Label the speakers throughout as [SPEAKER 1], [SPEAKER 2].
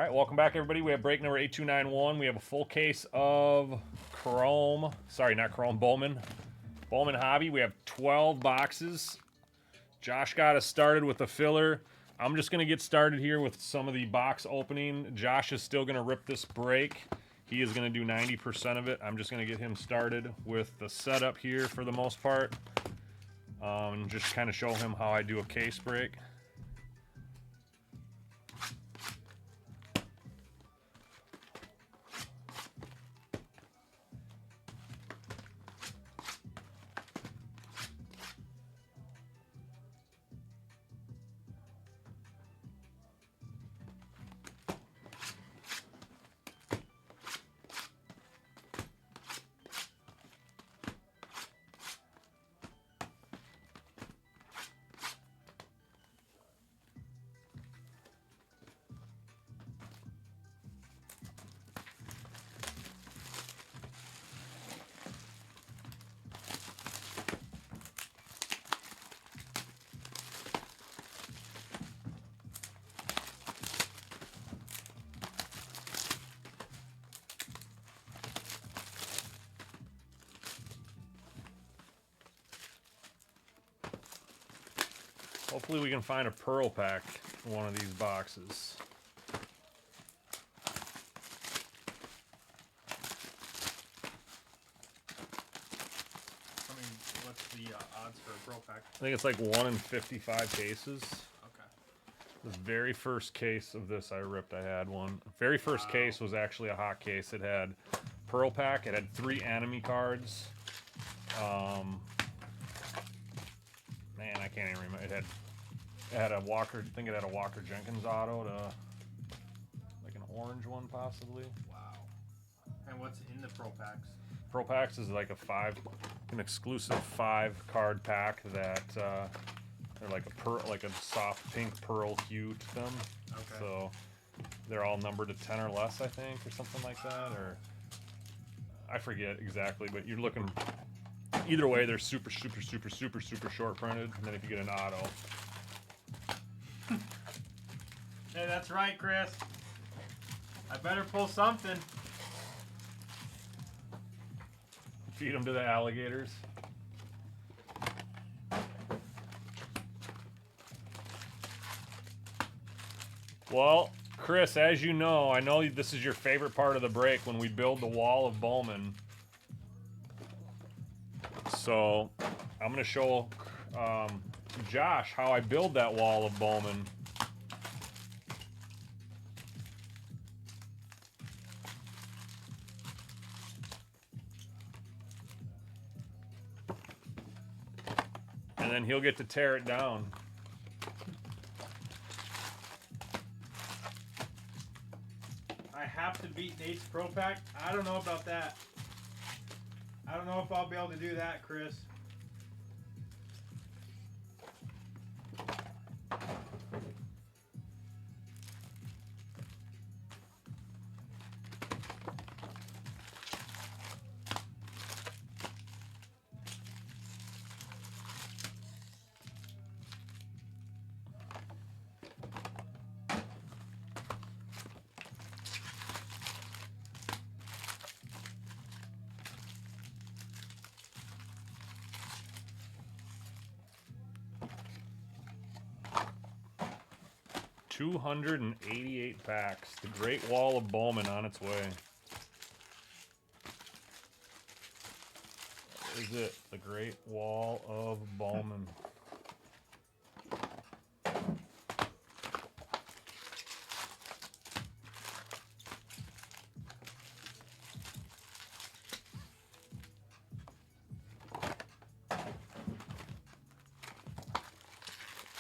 [SPEAKER 1] right, welcome back, everybody. We have break number 8291. We have a full case of Chrome. Sorry, not Chrome, Bowman. Bowman Hobby. We have 12 boxes. Josh got us started with the filler. I'm just going to get started here with some of the box opening. Josh is still going to rip this break. He is going to do 90% of it. I'm just going to get him started with the setup here for the most part. Just kind of show him how I do a case break. Hopefully we can find a pearl pack in one of these boxes.
[SPEAKER 2] I mean, what's the odds for a pearl pack?
[SPEAKER 1] I think it's like 1 in 55 cases.
[SPEAKER 2] Okay.
[SPEAKER 1] This very first case of this I ripped, I had one. Very first case was actually a hot case. It had pearl pack. It had 3 enemy cards. Man, I can't even remember. It had a Walker. I think it had a Walker Jenkins auto to like an orange one possibly.
[SPEAKER 2] Wow. And what's in the pearl packs?
[SPEAKER 1] Pearl packs is like an exclusive 5-card pack that they're like a soft pink pearl hue to them.
[SPEAKER 2] Okay.
[SPEAKER 1] So they're all numbered to 10 or less, I think, or something like that, or I forget exactly, but you're looking. Either way, they're super short printed, and then if you get an auto.
[SPEAKER 2] Hey, that's right, Chris. I better pull something.
[SPEAKER 1] Feed them to the alligators. Well, Chris, as you know, I know this is your favorite part of the break when we build the wall of Bowman. So I'm going to show Josh how I build that wall of Bowman. And then he'll get to tear it down.
[SPEAKER 2] I have to beat Nate's pro pack? I don't know about that. I don't know if I'll be able to do that, Chris.
[SPEAKER 1] $288 packs. The Great Wall of Bowman on its way. What is it? The Great Wall of Bowman.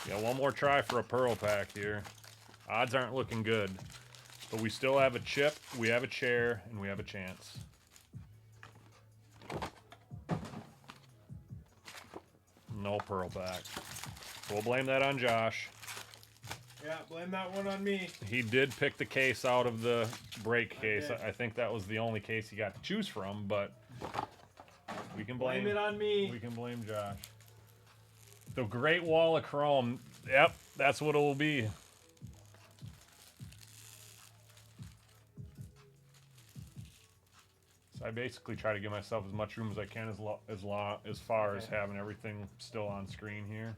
[SPEAKER 1] Yeah, one more try for a pearl pack here. Odds aren't looking good, but we still have a chip, we have a chair, and we have a chance. No pearl pack. We'll blame that on Josh.
[SPEAKER 2] Yeah, blame that one on me.
[SPEAKER 1] He did pick the case out of the break case.
[SPEAKER 2] did.
[SPEAKER 1] I think that was the only case he got to choose from, but we can blame
[SPEAKER 2] it on me.
[SPEAKER 1] We can blame Josh. The Great Wall of Chrome. Yep, that's what it will be. I basically try to give myself as much room as I can as far as having everything still on screen here.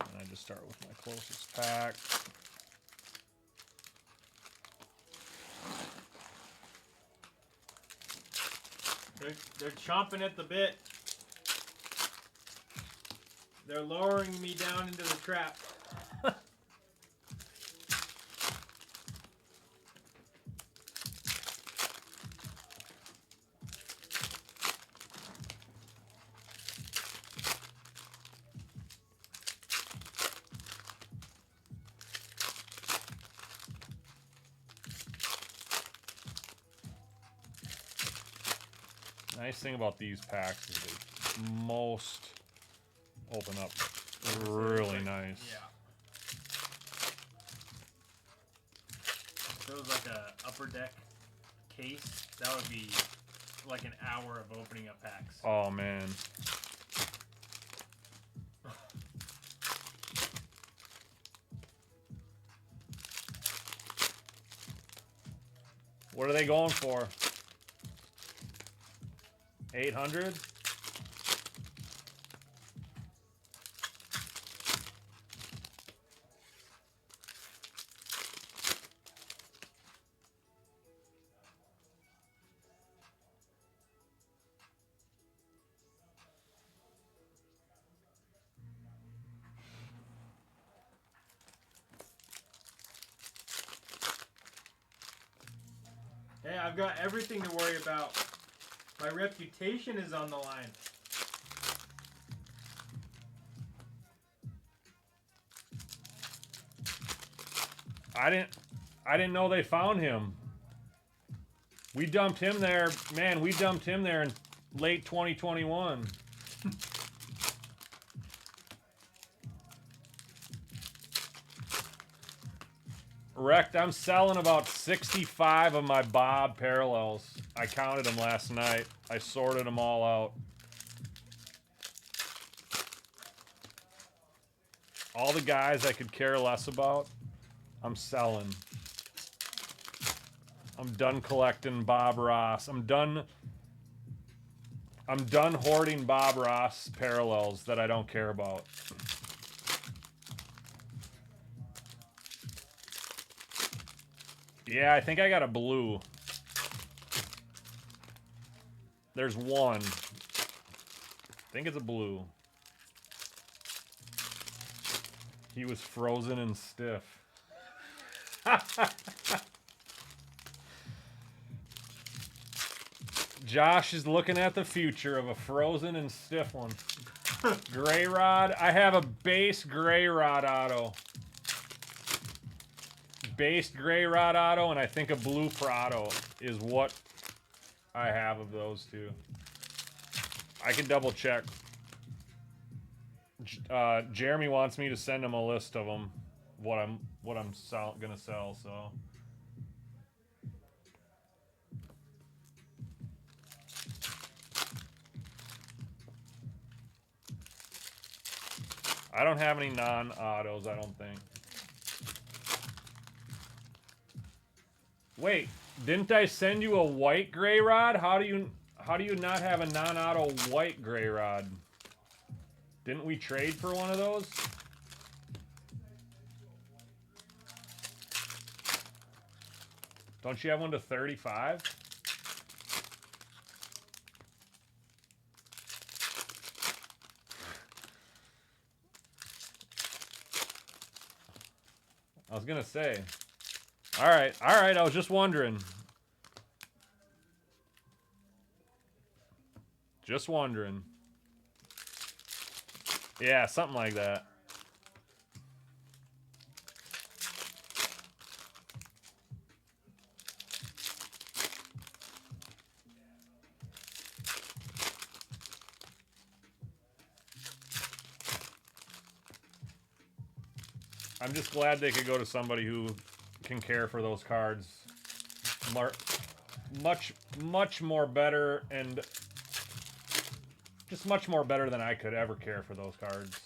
[SPEAKER 1] And I just start with my closest pack.
[SPEAKER 2] They're chomping at the bit. They're lowering me down into the trap.
[SPEAKER 1] Nice thing about these packs is they most open up really nice.
[SPEAKER 2] Yeah. If it was like a upper deck case, that would be like an hour of opening up packs.
[SPEAKER 1] Oh man. What are they going for? 800?
[SPEAKER 2] Hey, I've got everything to worry about. My reputation is on the line.
[SPEAKER 1] I didn't know they found him. We dumped him there, man, we dumped him there in late 2021. Wrecked, I'm selling about 65 of my Bob parallels. I counted them last night. I sorted them all out. All the guys I could care less about, I'm selling. I'm done collecting Bob Ross. I'm done hoarding Bob Ross parallels that I don't care about. Yeah, I think I got a blue. There's one. I think it's a blue. He was frozen and stiff. Josh is looking at the future of a frozen and stiff one. Gray Rod. I have a base Gray Rod auto. Based Gray Rod auto, and I think a blue Prado is what I have of those two. I can double check. Jeremy wants me to send him a list of them, what I'm gonna sell. So I don't have any non-autos. I don't think. Wait, didn't I send you a white Gray Rod? How do you not have a non-auto white Gray Rod? Didn't we trade for one of those? Don't you have one to 35? I was gonna say. All right. I was just wondering. Just wondering. Yeah, something like that. I'm just glad they could go to somebody who can care for those cards much more better, and just much more better than I could ever care for those cards.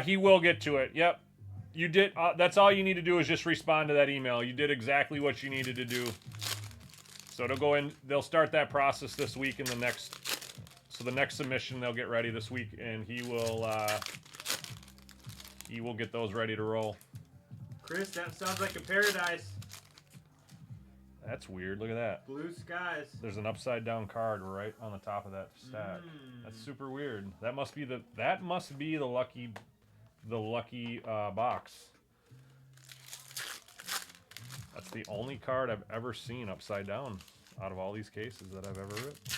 [SPEAKER 1] He will get to it. Yep. You did. That's all you need to do is just respond to that email. You did exactly what you needed to do. So it'll go in. They'll start that process this week, and the next. So the next submission they'll get ready this week, and he will get those ready to roll.
[SPEAKER 2] Chris, that sounds like a paradise.
[SPEAKER 1] That's weird. Look at that.
[SPEAKER 2] Blue skies.
[SPEAKER 1] There's an upside down card right on the top of that stack. That's super weird. That must be the lucky box. That's the only card I've ever seen upside down out of all these cases that I've ever ripped.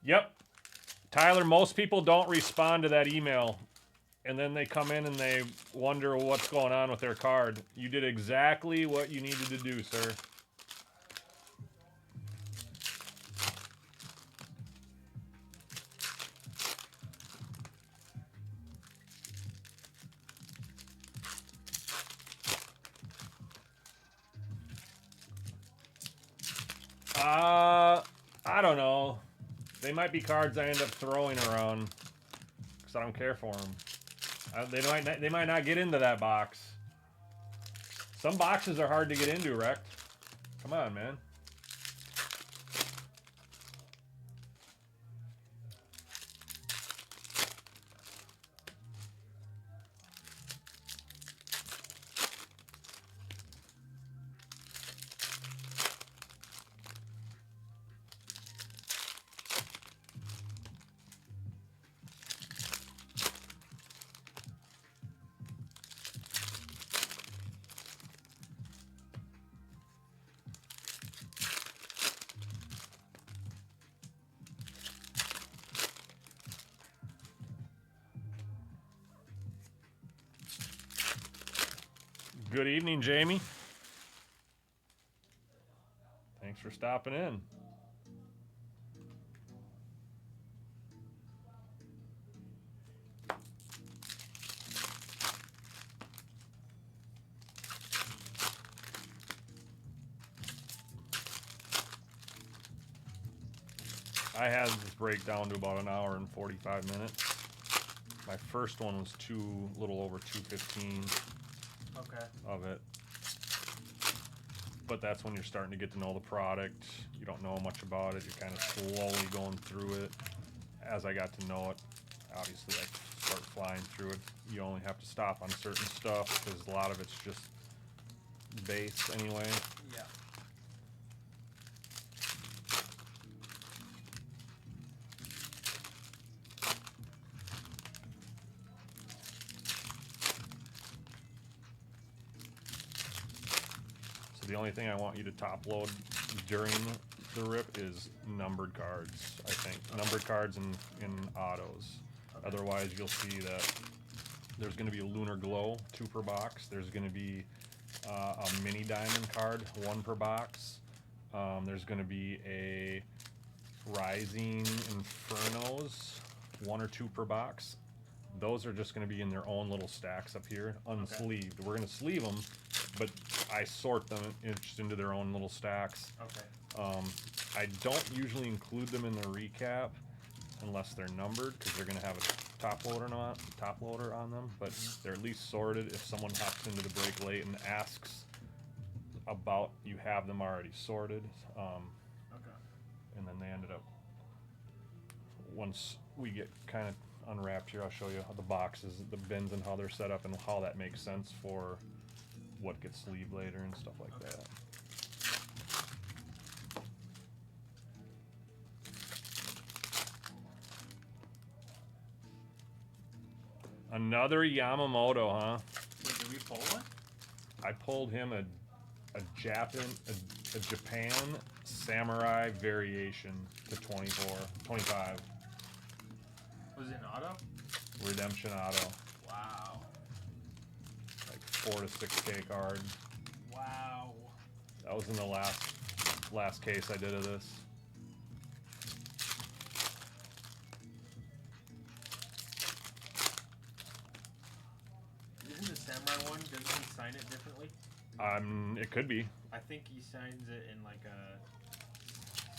[SPEAKER 1] Yep. Tyler, most people don't respond to that email, and then they come in and they wonder what's going on with their card. You did exactly what you needed to do, sir. I don't know. They might be cards I end up throwing around because I don't care for them. They might not get into that box. Some boxes are hard to get into, Rect. Come on, man. Good evening, Jamie. Thanks for stopping in. I had this break down to about an hour and 45 minutes. My first one was little over 2:15.
[SPEAKER 2] Okay.
[SPEAKER 1] Of it. But that's when you're starting to get to know the product. You don't know much about it. You're kind of slowly going through it. As I got to know it, obviously I start flying through it. You only have to stop on certain stuff because a lot of it's just base anyway.
[SPEAKER 2] Yeah.
[SPEAKER 1] The only thing I want you to top load during the rip is numbered cards, I think. Numbered cards in autos. Okay. Otherwise, you'll see that there's going to be a Lunar Glow, 2 per box. There's going to be a mini diamond card, 1 per box. There's going to be a Rising Infernos, 1 or 2 per box. Those are just going to be in their own little stacks up here, unsleeved. Okay. We're going to sleeve them, but I sort them just into their own little stacks.
[SPEAKER 2] Okay.
[SPEAKER 1] I don't usually include them in the recap unless they're numbered because they're going to have a top loader on them, but they're at least sorted. If someone hops into the break late and asks about, you have them already sorted.
[SPEAKER 2] Okay.
[SPEAKER 1] And then they ended up, once we get kind of unwrapped here, I'll show you how the boxes, the bins, and how they're set up and how that makes sense for what gets sleeved later and stuff like that. Another Yamamoto, huh?
[SPEAKER 2] Wait, did we pull one?
[SPEAKER 1] I pulled him a Japan Samurai variation to 25.
[SPEAKER 2] Was it an auto?
[SPEAKER 1] Redemption auto.
[SPEAKER 2] Wow.
[SPEAKER 1] Like 4 to 6K card.
[SPEAKER 2] Wow.
[SPEAKER 1] That was in the last case I did of this.
[SPEAKER 2] Isn't the Samurai one, doesn't he sign it differently?
[SPEAKER 1] It could be
[SPEAKER 2] I think he signs it in like a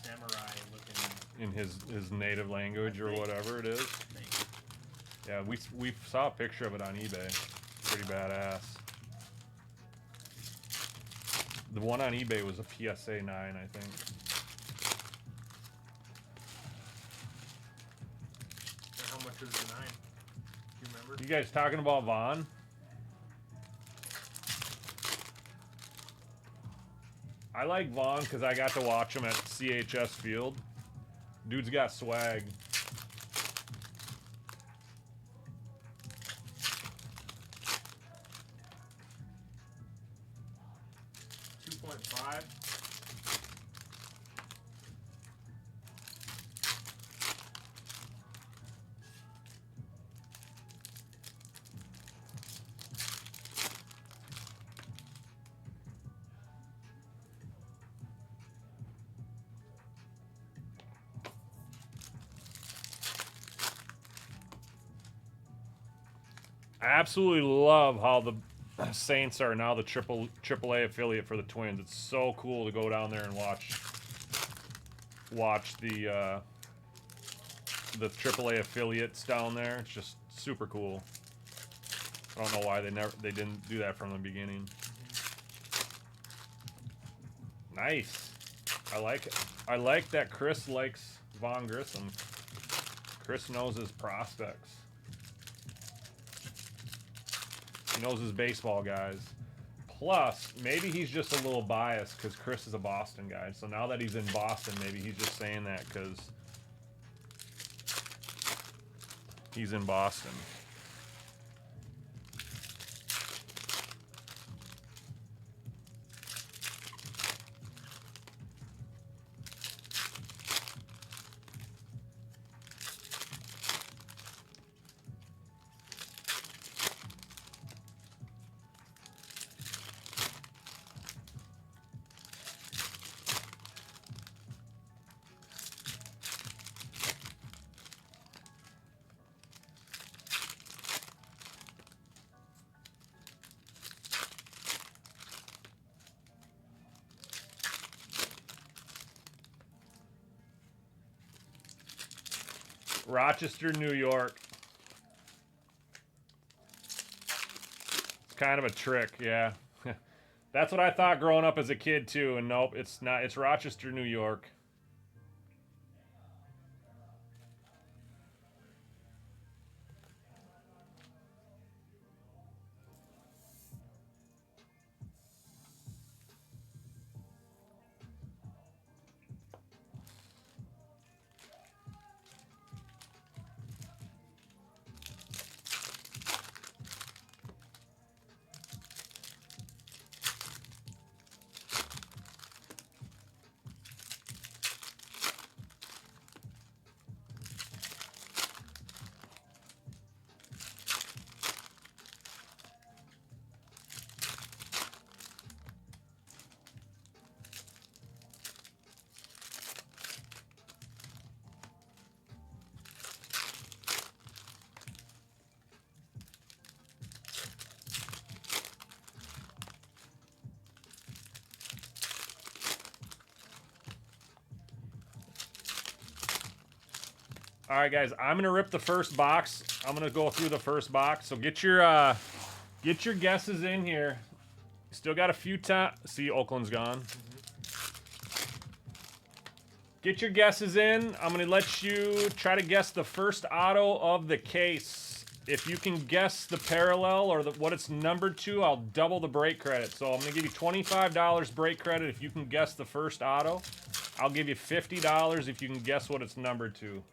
[SPEAKER 2] samurai looking.
[SPEAKER 1] in his native language or whatever it is.
[SPEAKER 2] Thing.
[SPEAKER 1] Yeah, we saw a picture of it on eBay. Pretty badass. The one on eBay was a PSA 9, I think.
[SPEAKER 2] And how much was the 9? Do you remember?
[SPEAKER 1] You guys talking about Vaughn? I like Vaughn because I got to watch him at CHS Field. Dude's got swag. I absolutely love how the Saints are now the AAA affiliate for the Twins. It's so cool to go down there and watch the AAA affiliates down there. It's just super cool. I don't know why they didn't do that from the beginning. Nice. I like it. I like that Chris likes Vaughn Grissom. Chris knows his prospects. He knows his baseball guys. Plus, maybe he's just a little biased because Chris is a Boston guy. So now that he's in Boston, maybe he's just saying that because he's in Boston. Rochester, New York. It's kind of a trick, yeah. That's what I thought growing up as a kid too, and nope, it's not. It's Rochester, New York. All right, guys, I'm gonna rip the first box. I'm gonna go through the first box. So get your guesses in here. Still got a few time. See, Oakland's gone. Get your guesses in. I'm gonna let you try to guess the first auto of the case. If you can guess the parallel or what it's numbered to, I'll double the break credit. So I'm gonna give you $25 break credit if you can guess the first auto. I'll give you $50 if you can guess what it's numbered to.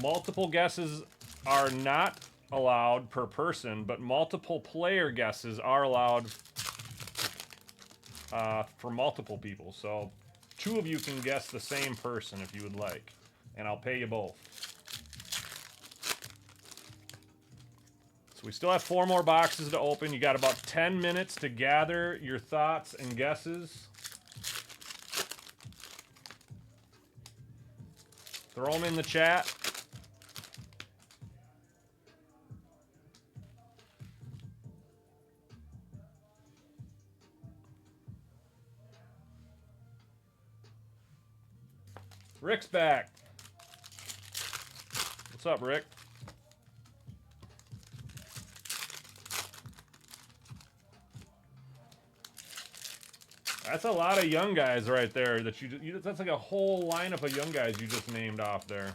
[SPEAKER 1] Multiple guesses are not allowed per person, but multiple player guesses are allowed for multiple people. So 2 of you can guess the same person if you would like, and I'll pay you both. So we still have 4 more boxes to open. You got about 10 minutes to gather your thoughts and guesses. Throw them in the chat. Rick's back. What's up, Rick? That's a lot of young guys right there. That's like a whole lineup of young guys you just named off there.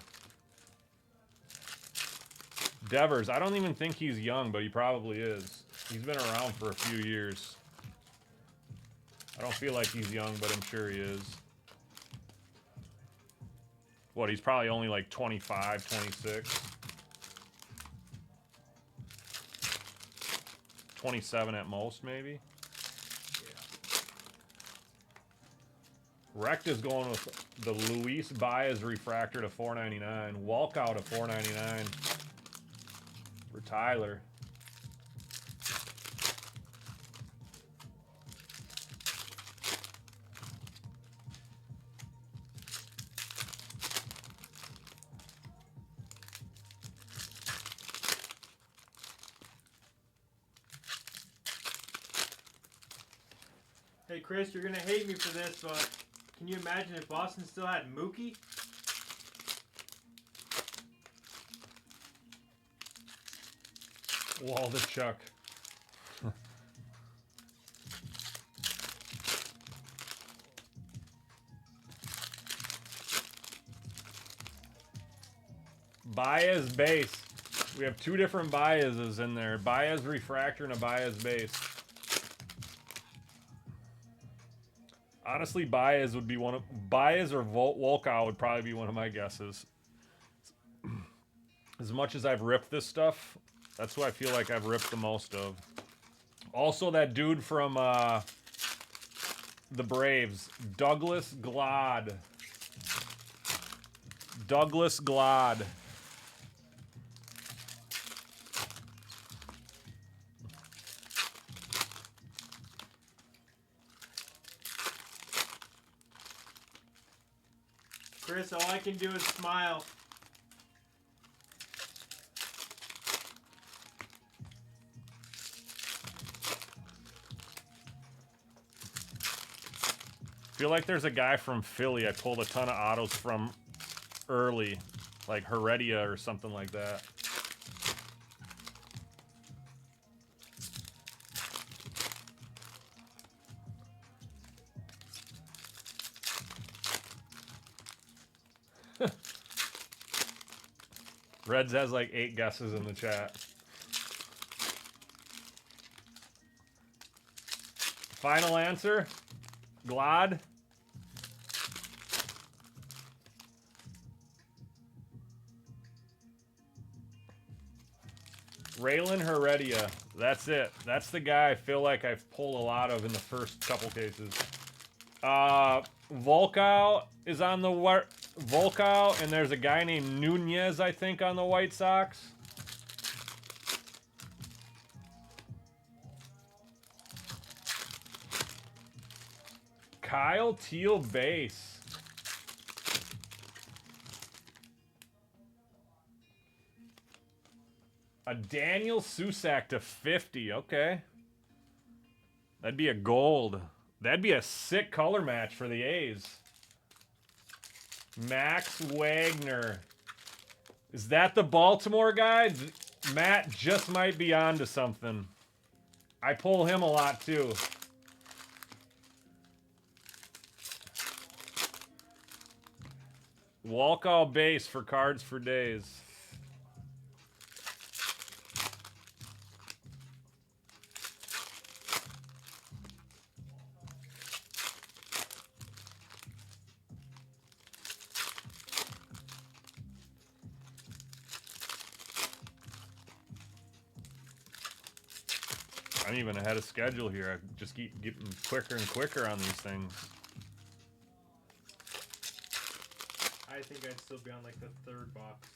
[SPEAKER 1] Devers, I don't even think he's young, but he probably is. He's been around for a few years. I don't feel like he's young, but I'm sure he is. What, he's probably only like 25, 26. 27 at most, maybe. Rect is going with the Luis Baez refractor to 499. Walkout to 499 for Tyler.
[SPEAKER 2] Hey Chris, you're gonna hate me for this, but can you imagine if Boston still had Mookie?
[SPEAKER 1] Waldichuk. Baez base. We have two different Baez's in there. Baez refractor and a Baez base. Honestly, Baez would be one of Baez or Volkow would probably be one of my guesses. As much as I've ripped this stuff, that's who I feel like I've ripped the most of. Also, that dude from the Braves, Douglas Glad. Douglas Glad.
[SPEAKER 2] Chris, all I can do is smile.
[SPEAKER 1] Feel like there's a guy from Philly I pulled a ton of autos from early, like Heredia or something like that. Reds has like 8 guesses in the chat. Final answer? Glad? Raylan Heredia. That's it. That's the guy I feel like I've pulled a lot of in the first couple cases. Volkow is on the Volkow, and there's a guy named Nunez, I think, on the White Sox. Kyle Teal base. A Daniel Susac to 50. Okay. That'd be a gold. That'd be a sick color match for the A's. Max Wagner. Is that the Baltimore guy? Matt just might be onto something. I pull him a lot too. Walkout base for Cards for Days. I'm even ahead of schedule here. I just keep getting quicker and quicker on these things.
[SPEAKER 2] I think I'd still be on like the 3rd box.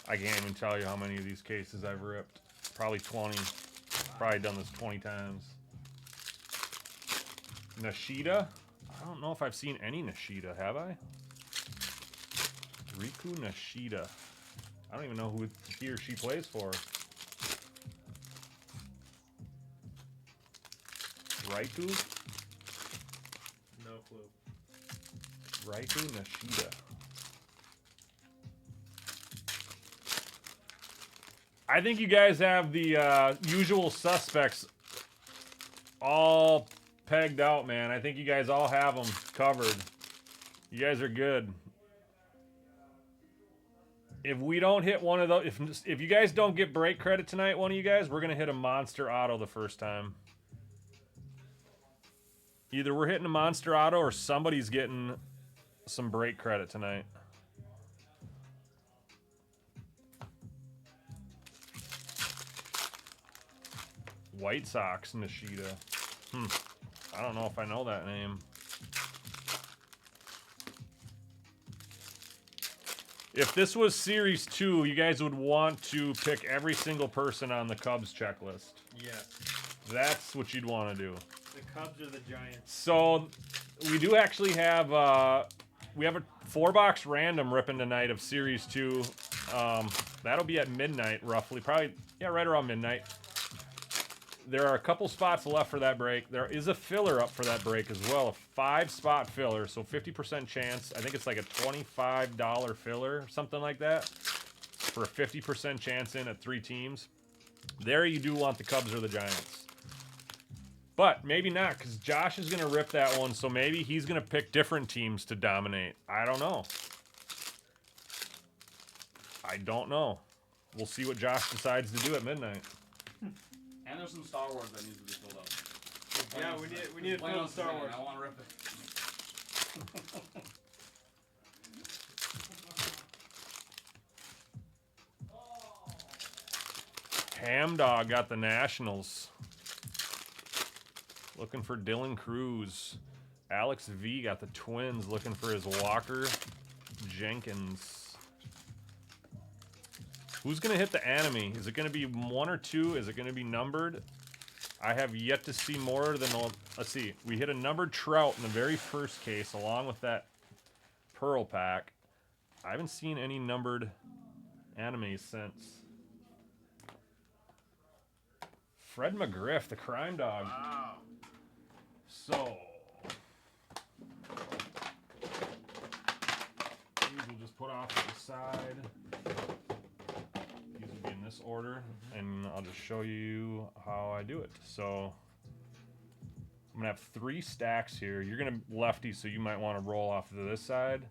[SPEAKER 1] I can't even tell you how many of these cases I've ripped. Probably 20. Probably done this 20 times. Nishida? I don't know if I've seen any Nishida, have I? Riku Nishida. I don't even know who he or she plays for. Raikou?
[SPEAKER 2] No clue.
[SPEAKER 1] Raikou Nishida. I think you guys have the usual suspects all pegged out, man. I think you guys all have them covered. You guys are good. If we don't hit one of those, if you guys don't get break credit tonight, one of you guys, we're going to hit a monster auto the first time. Either we're hitting a monster auto or somebody's getting some break credit tonight. White Sox Nishida. I don't know if I know that name. If this was Series 2, you guys would want to pick every single person on the Cubs checklist.
[SPEAKER 2] Yes.
[SPEAKER 1] That's what you'd want to do.
[SPEAKER 2] The Cubs are the Giants.
[SPEAKER 1] So, we do actually have, we have a 4-box random ripping tonight of Series 2. That'll be at midnight, roughly. Probably, yeah, right around midnight. There are a couple spots left for that break. There is a filler up for that break as well. A 5-spot filler, so 50% chance. I think it's like a $25 filler, something like that, for a 50% chance in at 3 teams. There you do want the Cubs or the Giants. But maybe not, because Josh is going to rip that one, so maybe he's going to pick different teams to dominate. I don't know. I don't know. We'll see what Josh decides to do at midnight.
[SPEAKER 3] And there's some Star Wars that needs to be filled out.
[SPEAKER 2] Yeah, we need to fill the Star Wars.
[SPEAKER 3] I want to rip it.
[SPEAKER 1] Ham Dog got the Nationals. Looking for Dylan Cruz. Alex V got the Twins, looking for his Walker Jenkins. Who's going to hit the enemy? Is it going to be 1 or 2? Is it going to be numbered? I have yet to see more than... Let's see. We hit a numbered Trout in the very first case, along with that Pearl pack. I haven't seen any numbered enemies since. Fred McGriff, the Crime Dog.
[SPEAKER 2] Wow.
[SPEAKER 1] So... these we'll just put off to the side. This order, and I'll just show you how I do it. So I'm gonna have 3 stacks here. You're gonna lefty, so you might want to roll off to this side.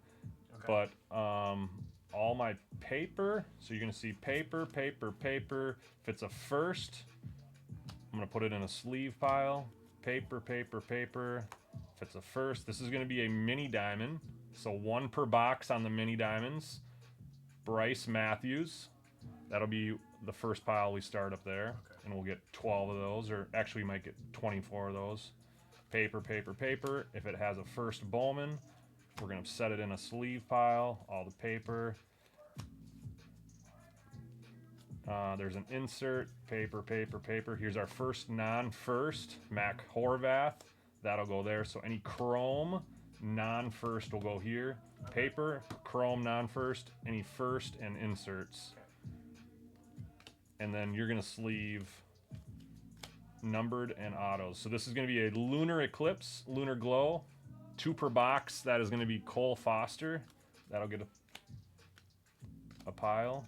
[SPEAKER 1] Okay. But all my paper, so you're gonna see paper, paper, paper. If it's a first, I'm gonna put it in a sleeve pile. Paper, paper, paper. If it's a first, this is gonna be a mini diamond, so 1 per box on the mini diamonds. Bryce Matthews. That'll be the first pile we start up there, and we'll get 12 of those, or actually we might get 24 of those. Paper, paper, paper. If it has a first Bowman, we're going to set it in a sleeve pile, all the paper. There's an insert, paper, paper, paper. Here's our first non-first, Mac Horvath. That'll go there, so any chrome non-first will go here. Paper, chrome non-first, any first, and inserts. And then you're going to sleeve numbered and autos. So this is going to be a Lunar Eclipse, Lunar Glow, 2 per box. That is going to be Cole Foster. That'll get a pile.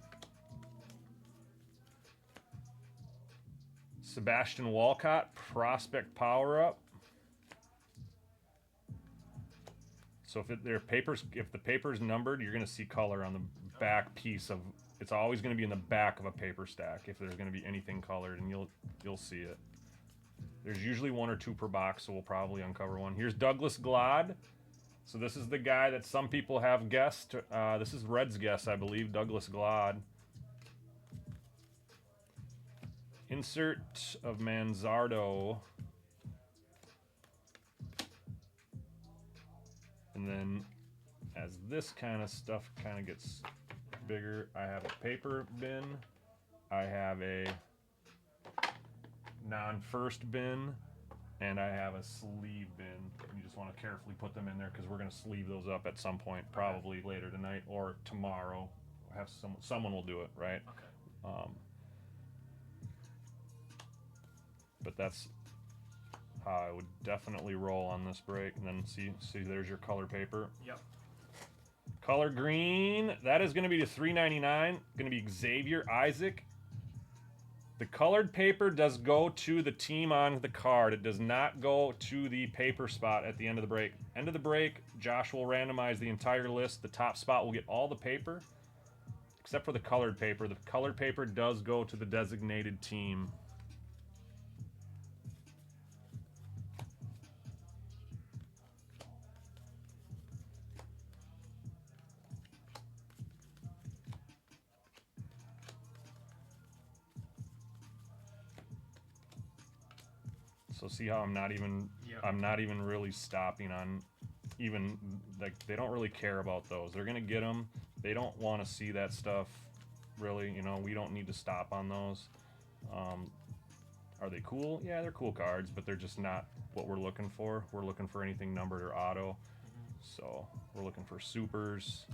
[SPEAKER 1] Sebastian Walcott, Prospect Power Up. So if the paper's numbered, you're going to see color on the back piece of. It's always going to be in the back of a paper stack if there's going to be anything colored, and you'll see it. There's usually 1 or 2 per box, so we'll probably uncover one. Here's Douglas Glad. So this is the guy that some people have guessed. This is Red's guess, I believe, Douglas Glad. Insert of Manzardo. And then as this kind of stuff kind of gets bigger, I have a paper bin, I have a non-first bin, and I have a sleeve bin. You just want to carefully put them in there because we're going to sleeve those up at some point, probably later tonight or tomorrow. Have someone will do it, right? Okay. But that's how I would definitely roll on this break. And then see, there's your color paper.
[SPEAKER 2] Yep.
[SPEAKER 1] Color green, that is going to be to $3.99. Going to be Xavier Isaac. The colored paper does go to the team on the card. It does not go to the paper spot at the end of the break. End of the break, Josh will randomize the entire list. The top spot will get all the paper, except for the colored paper. The colored paper does go to the designated team. So see how I'm not even really stopping on even, like, they don't really care about those. They're gonna get them. They don't want to see that stuff, really. You know, we don't need to stop on those. Are they cool? Yeah, they're cool cards, but they're just not what we're looking for. We're looking for anything numbered or auto. So we're looking for supers.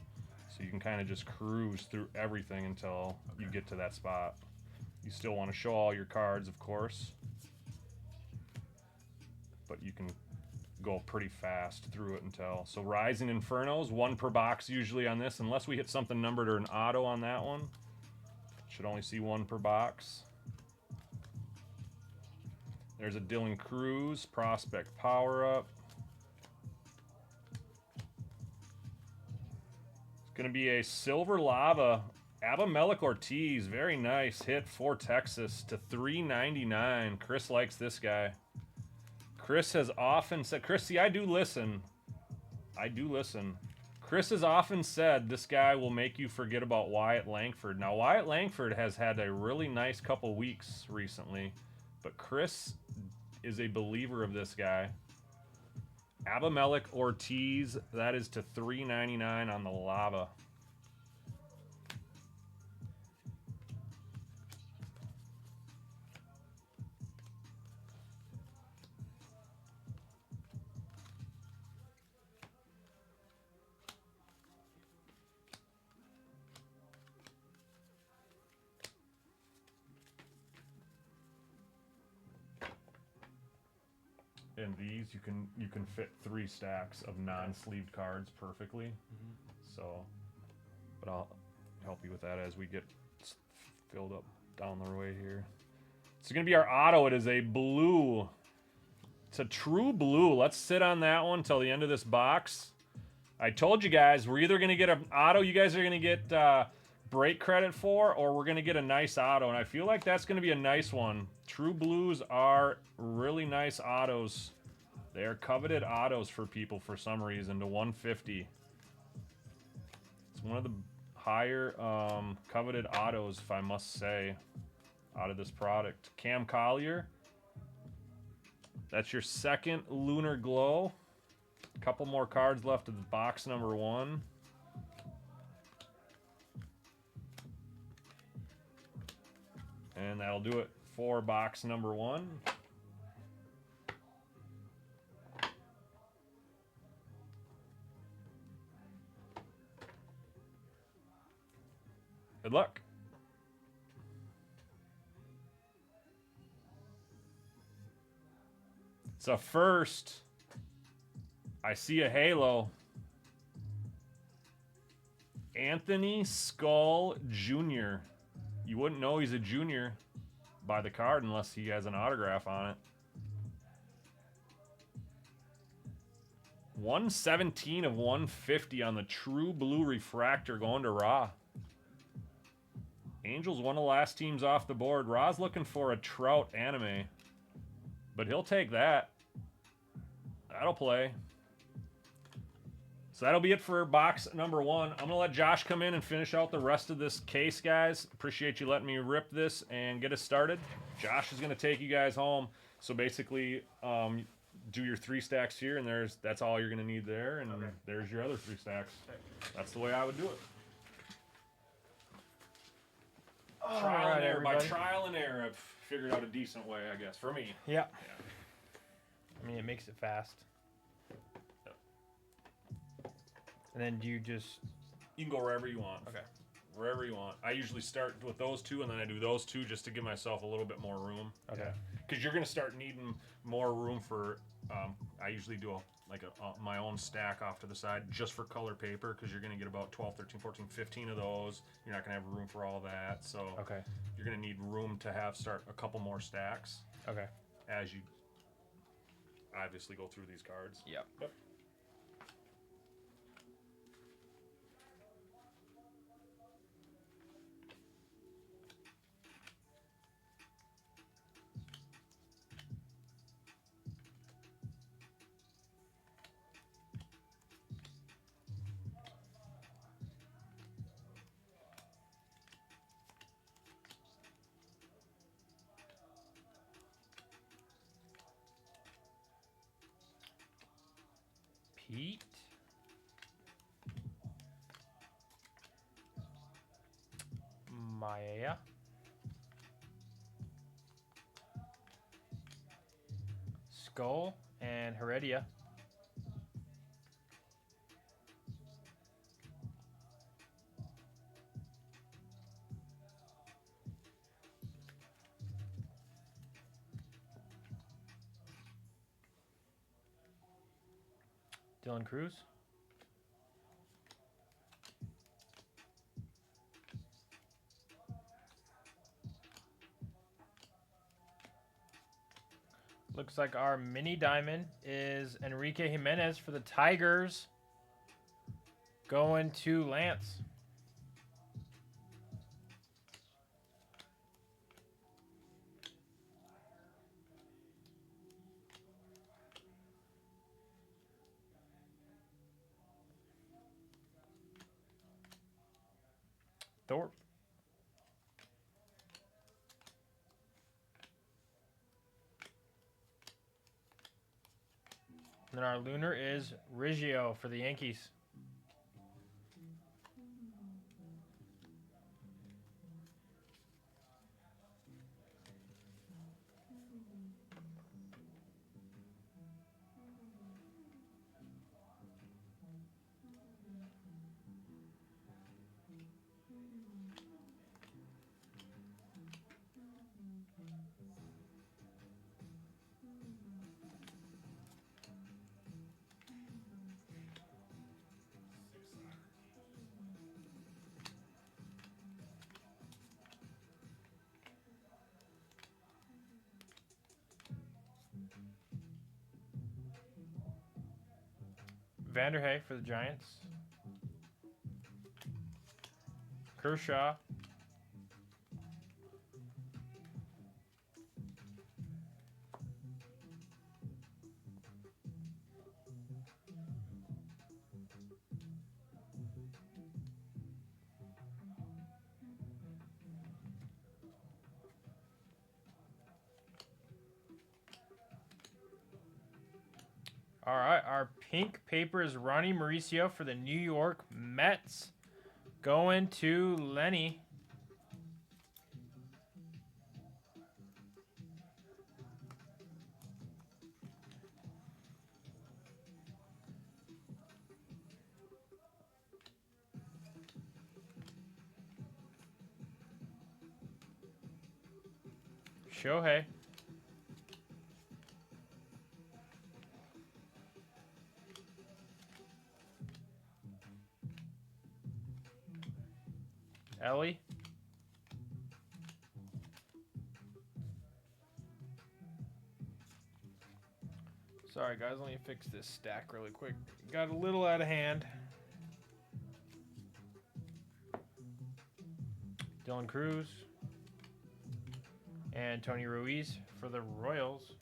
[SPEAKER 1] So you can kind of just cruise through everything until you get to that spot. You still want to show all your cards, of course, but you can go pretty fast through it until. So Rising Infernos, 1 per box usually on this, unless we hit something numbered or an auto on that one. Should only see 1 per box. There's a Dylan Cruz, Prospect Power-Up. It's going to be a Silver Lava, Abimelec Ortiz. Very nice hit for Texas to $3.99. Chris likes this guy. Chris has often said, Chris, see, I do listen. Chris has often said this guy will make you forget about Wyatt Langford. Now, Wyatt Langford has had a really nice couple weeks recently, but Chris is a believer of this guy. Abimelec Ortiz, that is to $3.99 on the Lava. And these you can fit 3 stacks of non-sleeved cards perfectly. So, but I'll help you with that as we get filled up down the way here. It's gonna be our auto. It is a blue. It's a true blue. Let's sit on that one till the end of this box. I told you guys we're either gonna get an auto you guys are gonna get break credit for, or we're gonna get a nice auto, and I feel like that's gonna be a nice one. True blues are really nice autos. They are coveted autos for people for some reason to 150. It's one of the higher coveted autos, if I must say, out of this product. Cam Collier. That's your second Lunar Glow. A couple more cards left of box number 1. And that'll do it for box number 1. Good luck. So first, I see a halo. Anthony Skull Jr. You wouldn't know he's a junior by the card unless he has an autograph on it. 117 of 150 on the True Blue Refractor going to Ra. Angels, one of the last teams off the board. Ra's looking for a Trout anime, but he'll take that. That'll play. So that'll be it for box number 1. I'm going to let Josh come in and finish out the rest of this case, guys. Appreciate you letting me rip this and get us started. Josh is going to take you guys home. So basically, do your 3 stacks here, and that's all you're going to need there, and okay. There's your other 3 stacks. Okay. That's the way I would do it. Trial and error. By trial and error, I've figured out a decent way, I guess, for me.
[SPEAKER 2] Yeah. I mean, it makes it fast. Yep. And then do you just...
[SPEAKER 1] You can go wherever you want.
[SPEAKER 2] Okay.
[SPEAKER 1] wherever you want. I usually start with those two, and then I do those two just to give myself a little bit more room.
[SPEAKER 4] Okay.
[SPEAKER 1] Because you're gonna start needing more room for. I usually do my own stack off to the side just for color paper because you're gonna get about 12, 13, 14, 15 of those. You're not gonna have room for all that, so
[SPEAKER 4] Okay.
[SPEAKER 1] you're gonna need room to start a couple more stacks
[SPEAKER 4] Okay.
[SPEAKER 1] as you obviously go through these cards.
[SPEAKER 4] Yep.
[SPEAKER 1] Yep.
[SPEAKER 4] Pete. Maya. Skull and Heredia. Dylan Cruz. Looks like our mini diamond is Enrique Jimenez for the Tigers. Going to Lance. Thorpe. And then our lunar is Riggio for the Yankees. Vanderhey for the Giants. Kershaw. All right, our pink paper is Ronnie Mauricio for the New York Mets. Going to Lenny. Shohei. Ellie. Sorry, guys. Let me fix this stack really quick. Got a little out of hand. Dylan Cruz. And Tony Ruiz for the Royals.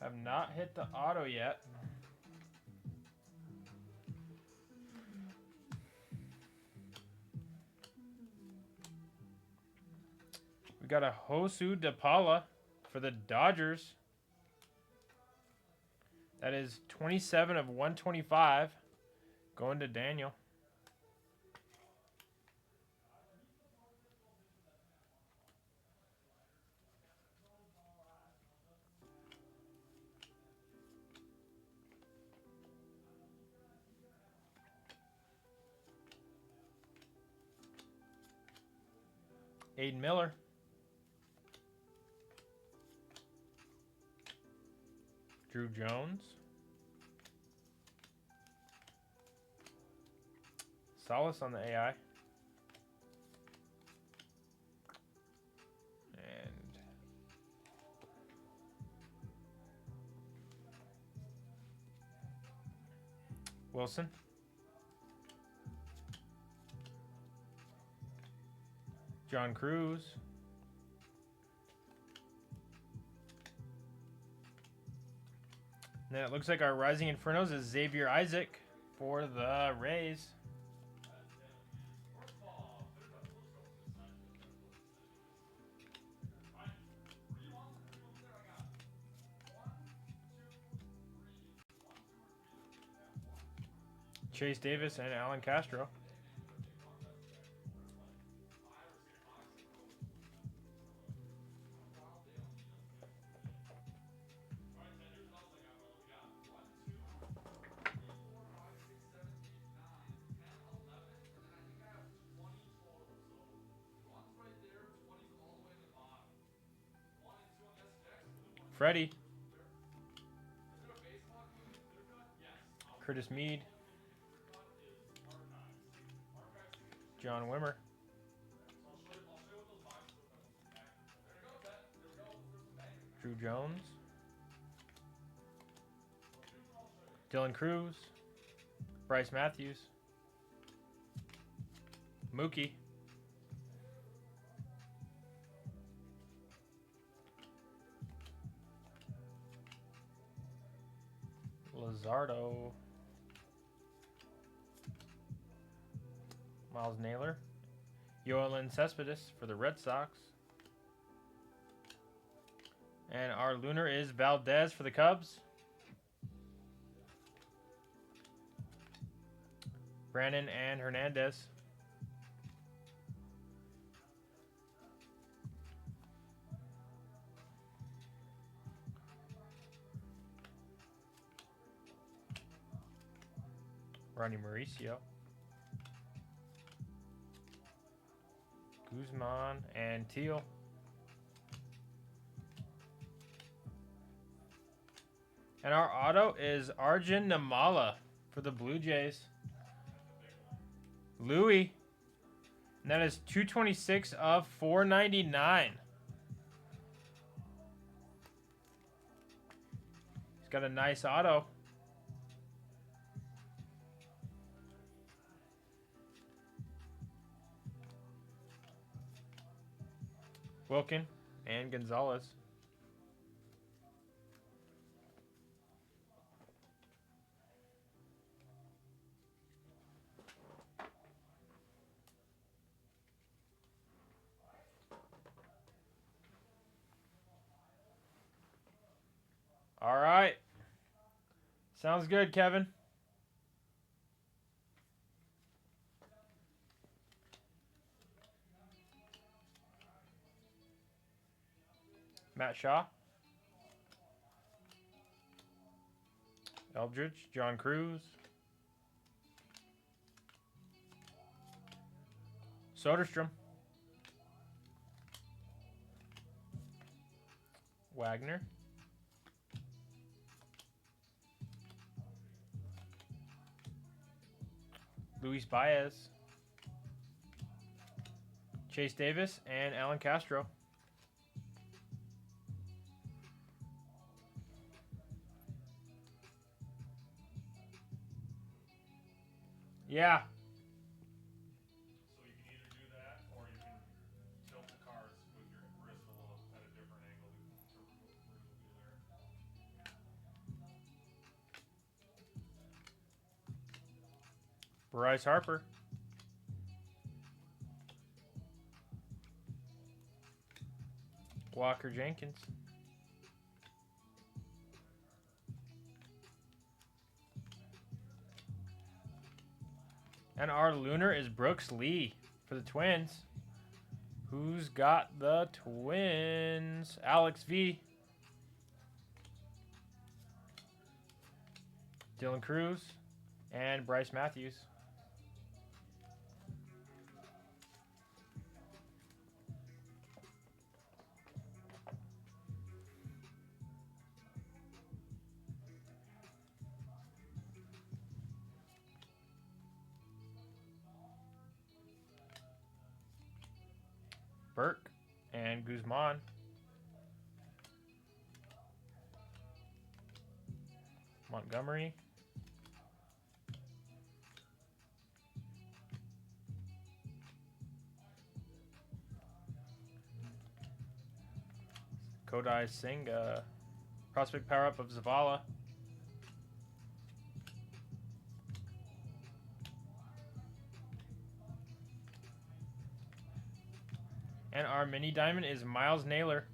[SPEAKER 4] Have not hit the auto yet. We got a Josu DePaula for the Dodgers. That is 27 of 125. Going to Daniel. Aiden Miller. Drew Jones. Solace on the AI. And Wilson. John Cruz. And then it looks like our Rising Infernos is Xavier Isaac for the Rays. Chase Davis and Alan Castro. Freddie. Curtis Mead. John Wimmer. Drew Jones. Dylan Cruz. Bryce Matthews. Mookie. Luzardo. Miles Naylor. Yoelin Cespedes for the Red Sox. And our Lunar is Valdez for the Cubs. Brandon and Hernandez. Ronnie Mauricio. Guzman and Teal. And our auto is Arjun Namala for the Blue Jays. Louis. And that is 226 of 499. He's got a nice auto. Wilkin and Gonzalez. All right. Sounds good, Kevin. Matt Shaw. Eldridge. John Cruz. Soderstrom. Wagner. Luis Baez. Chase Davis and Alan Castro. Yeah.
[SPEAKER 1] So you can either do that, or you can tilt the cards with your wrist a little at a different angle to reveal there.
[SPEAKER 4] Bryce Harper. Walker Jenkins. And our Lunar is Brooks Lee for the Twins. Who's got the Twins? Alex V. Dylan Cruz and Bryce Matthews. Burke and Guzman. Montgomery. Kodai Singh, prospect power up of Zavala. And our mini diamond is Miles Naylor.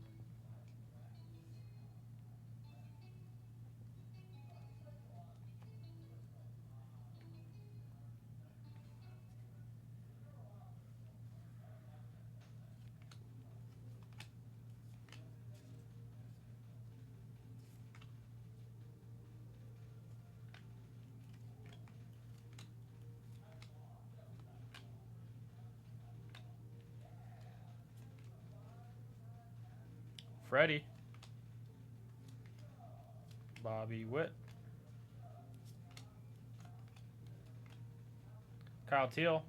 [SPEAKER 4] Freddie. Bobby Witt. Kyle Teal.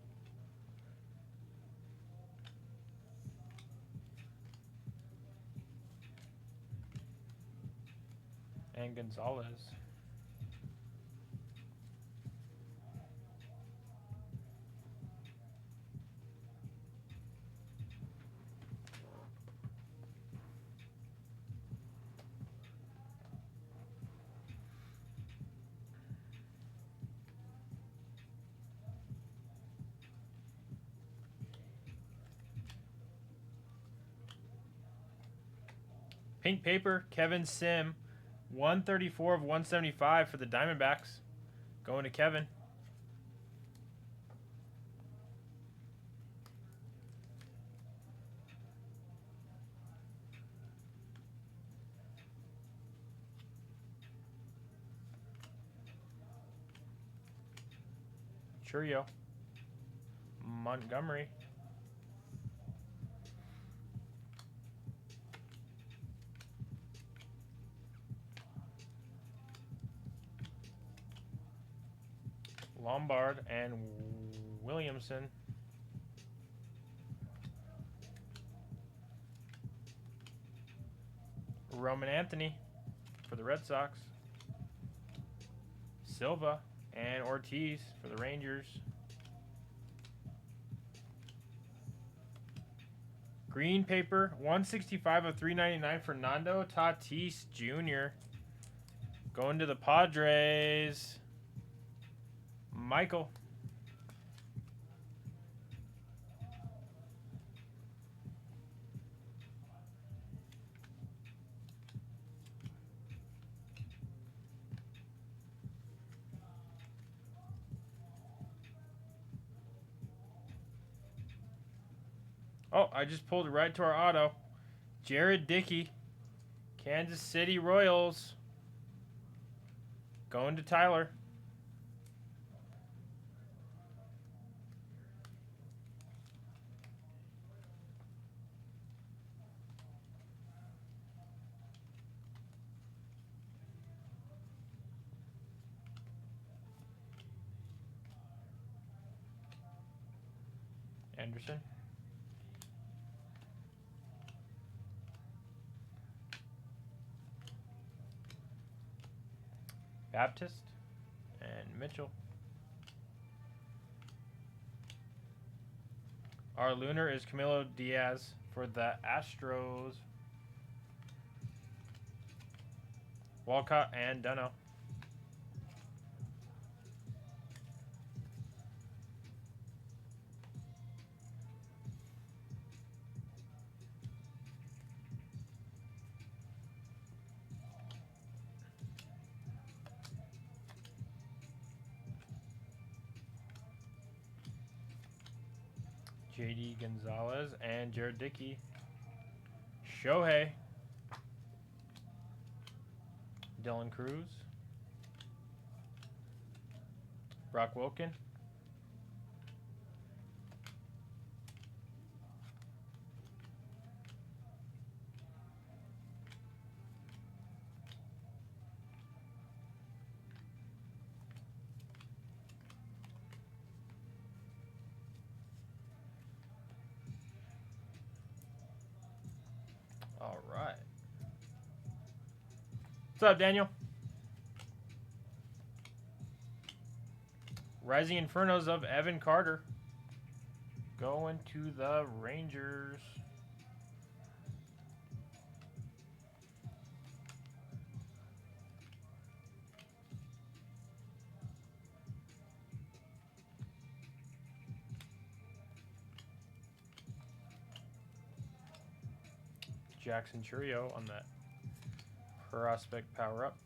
[SPEAKER 4] And Gonzalez. Pink paper, Kevin Sim. 134 of 175 for the Diamondbacks. Going to Kevin. Churio. Montgomery. Lombard and Williamson. Roman Anthony for the Red Sox. Silva and Ortiz for the Rangers. Green paper, 165 of 399 for Fernando Tatis Jr. Going to the Padres. Michael. Oh, I just pulled right to our auto. Jared Dickey, Kansas City Royals. Going to Tyler. Anderson. Baptist and Mitchell. Our lunar is Camilo Diaz for the Astros. Walcott and Dunno. JD Gonzalez and Jared Dickey. Shohei. Dylan Cruz. Brock Wilkin. right. What's up, Daniel? Rising Infernos of Evan Carter. Going to the Rangers. Jackson Churio on that prospect power up.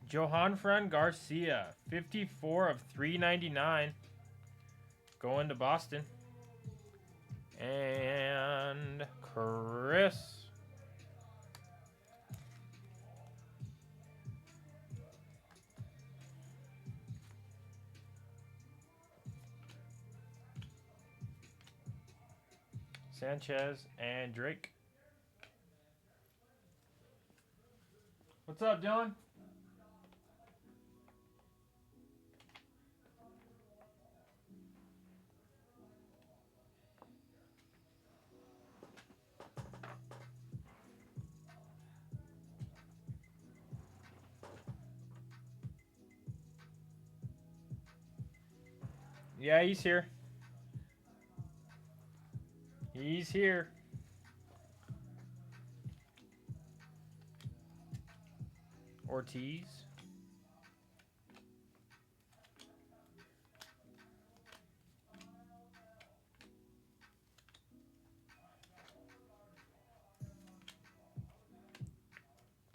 [SPEAKER 4] Johan Fran Garcia, 54 of 399. Going to Boston. And Chris. Sanchez and Drake. What's up, Dylan? Yeah, he's here. He's here. Ortiz.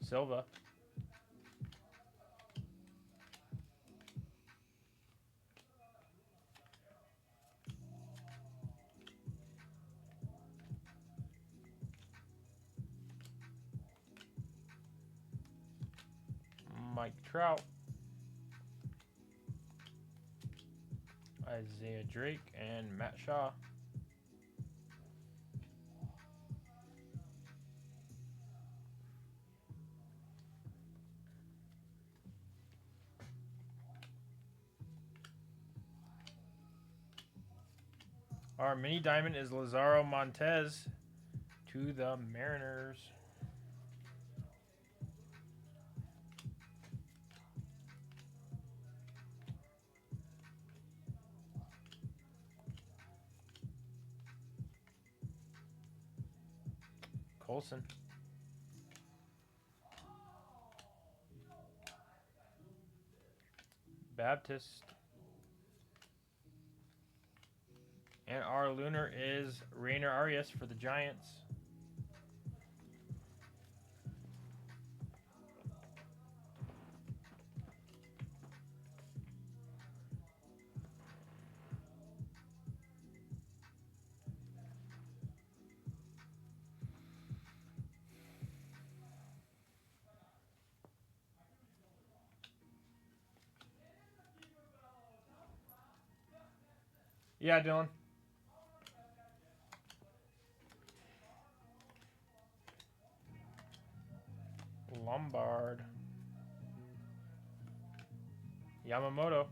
[SPEAKER 4] Silva. Mike Trout. Isaiah Drake and Matt Shaw. Our mini diamond is Lazaro Montez to the Mariners. Colson. Baptist. And our lunar is Rainer Arias for the Giants. Yeah, Dylan. Lombard. Yamamoto.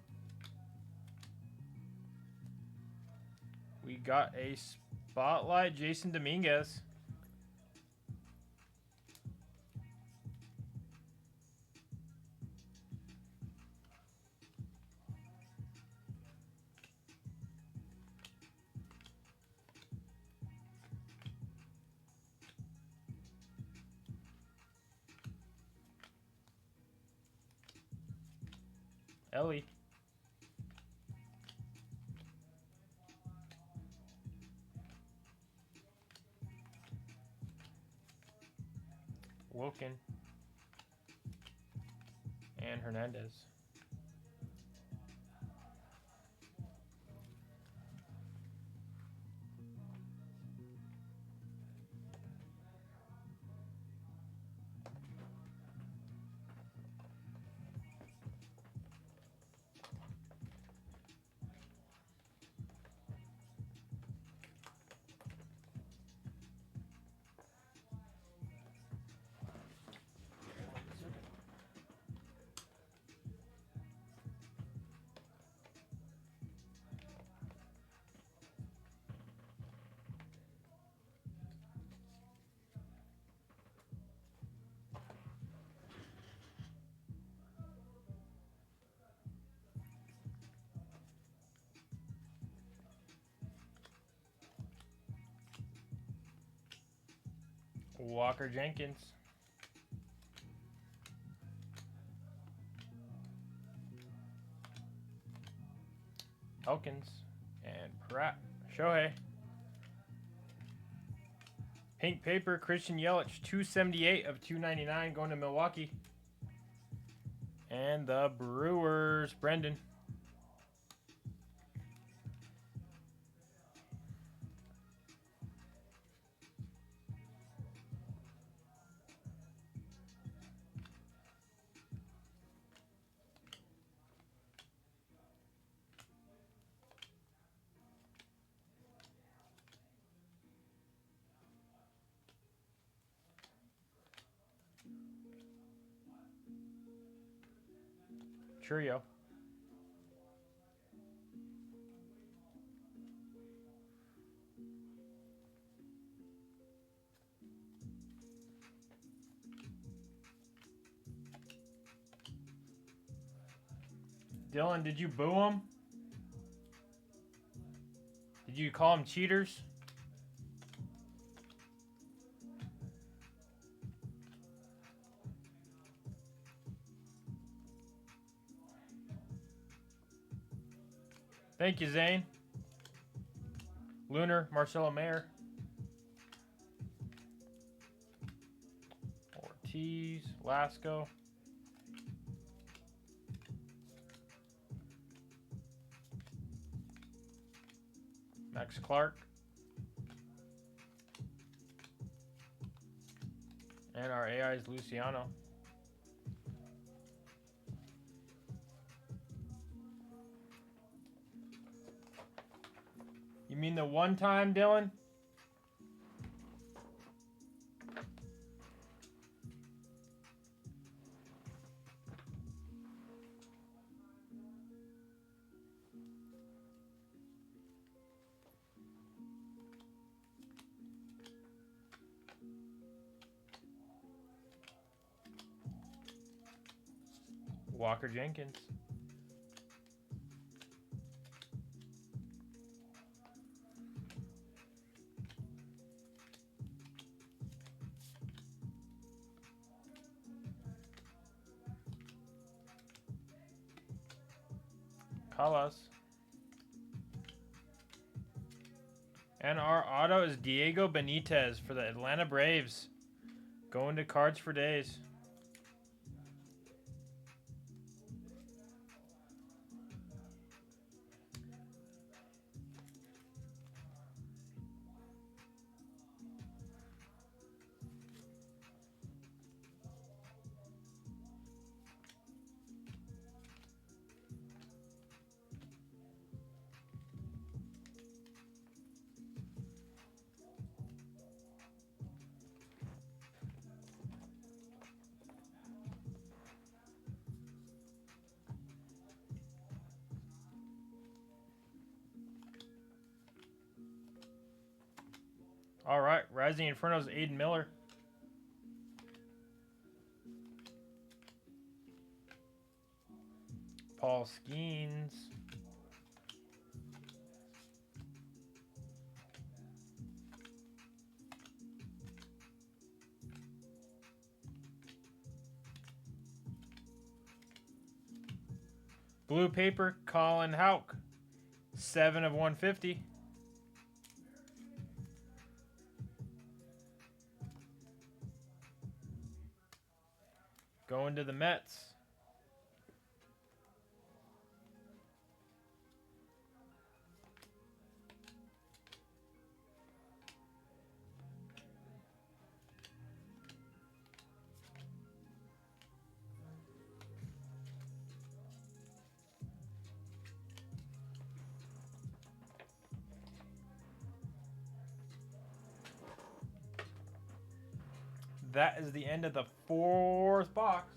[SPEAKER 4] We got a spotlight, Jason Dominguez. Ellie. Wilkin. And Hernandez. Walker Jenkins. Elkins. And Pratt. Shohei. Pink paper, Christian Yelich. 278 of 299 going to Milwaukee. And the Brewers, Brendan. Trio. Dylan, did you boo him? Did you call them cheaters? Thank you, Zane. Lunar, Marcelo Mayer. Ortiz, Lasco. Max Clark. And our AI is Luciano. You mean the one time, Dylan? Walker Jenkins. Callas. And our auto is Diego Benitez for the Atlanta Braves. Going to Cards for Days. All right, Rising Inferno's Aiden Miller. Paul Skeens. Blue paper, Colin Houck. 7 of 150. Going to the Mets. That is the end of the 4th box.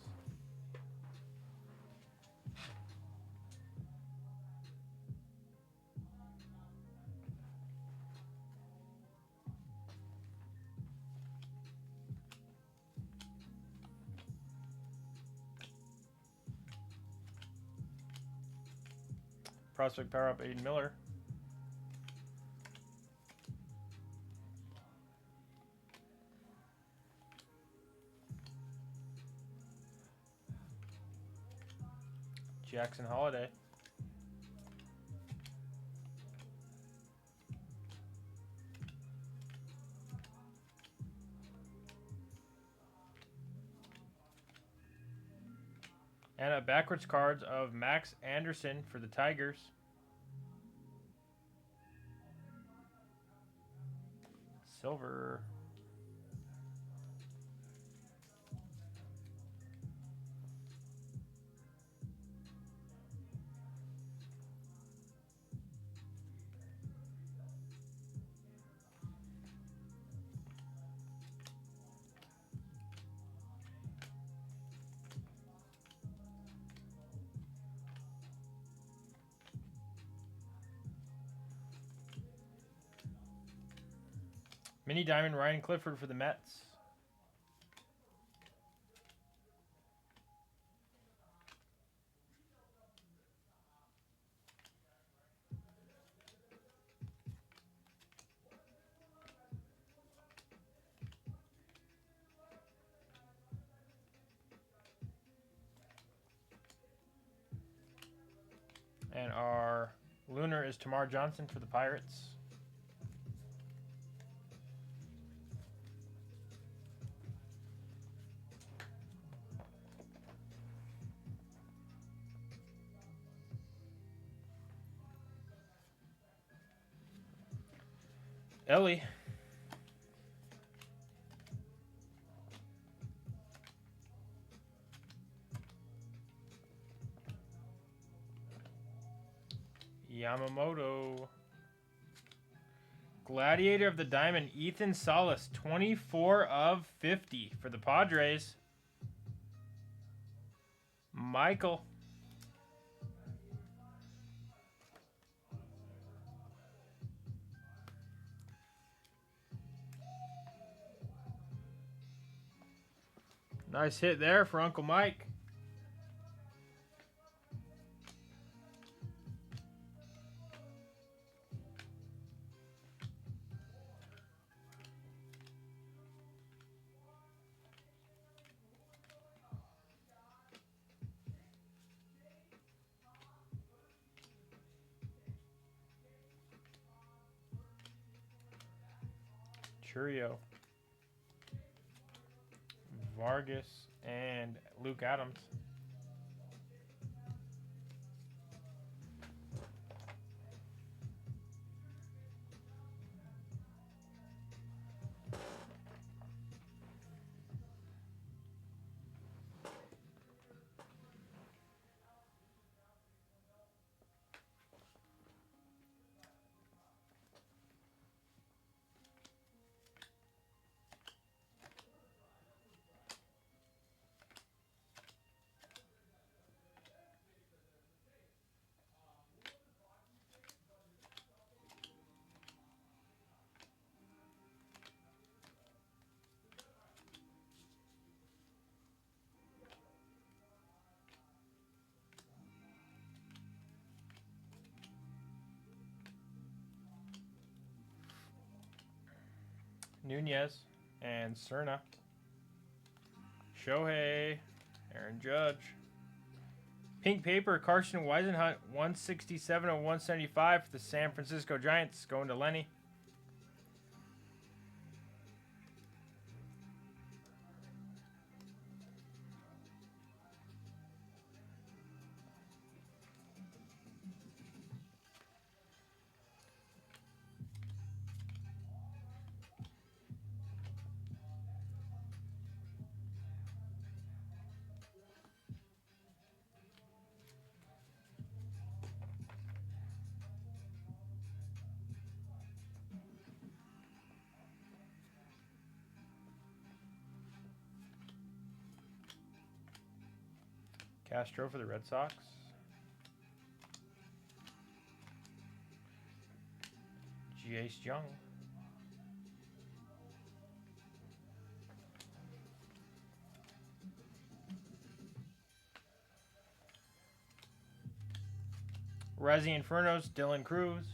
[SPEAKER 4] Prospect Power Up, Aiden Miller. Jackson Holiday. And a backwards cards of Max Anderson for the Tigers. Silver. Mini Diamond Ryan Clifford for the Mets. And our Lunar is Tamar Johnson for the Pirates. Ellie. Yamamoto. Gladiator of the Diamond, Ethan Salas, 24 of 50 for the Padres. Michael. Nice hit there for Uncle Mike. Churio. Vargas and Luke Adams. Nunez and Cerna. Shohei, Aaron Judge. Pink paper, Carson Weisenhunt, 167 of 175 for the San Francisco Giants, going to Lenny. Castro for the Red Sox. Jace Jung. Resi Infernos, Dylan Cruz.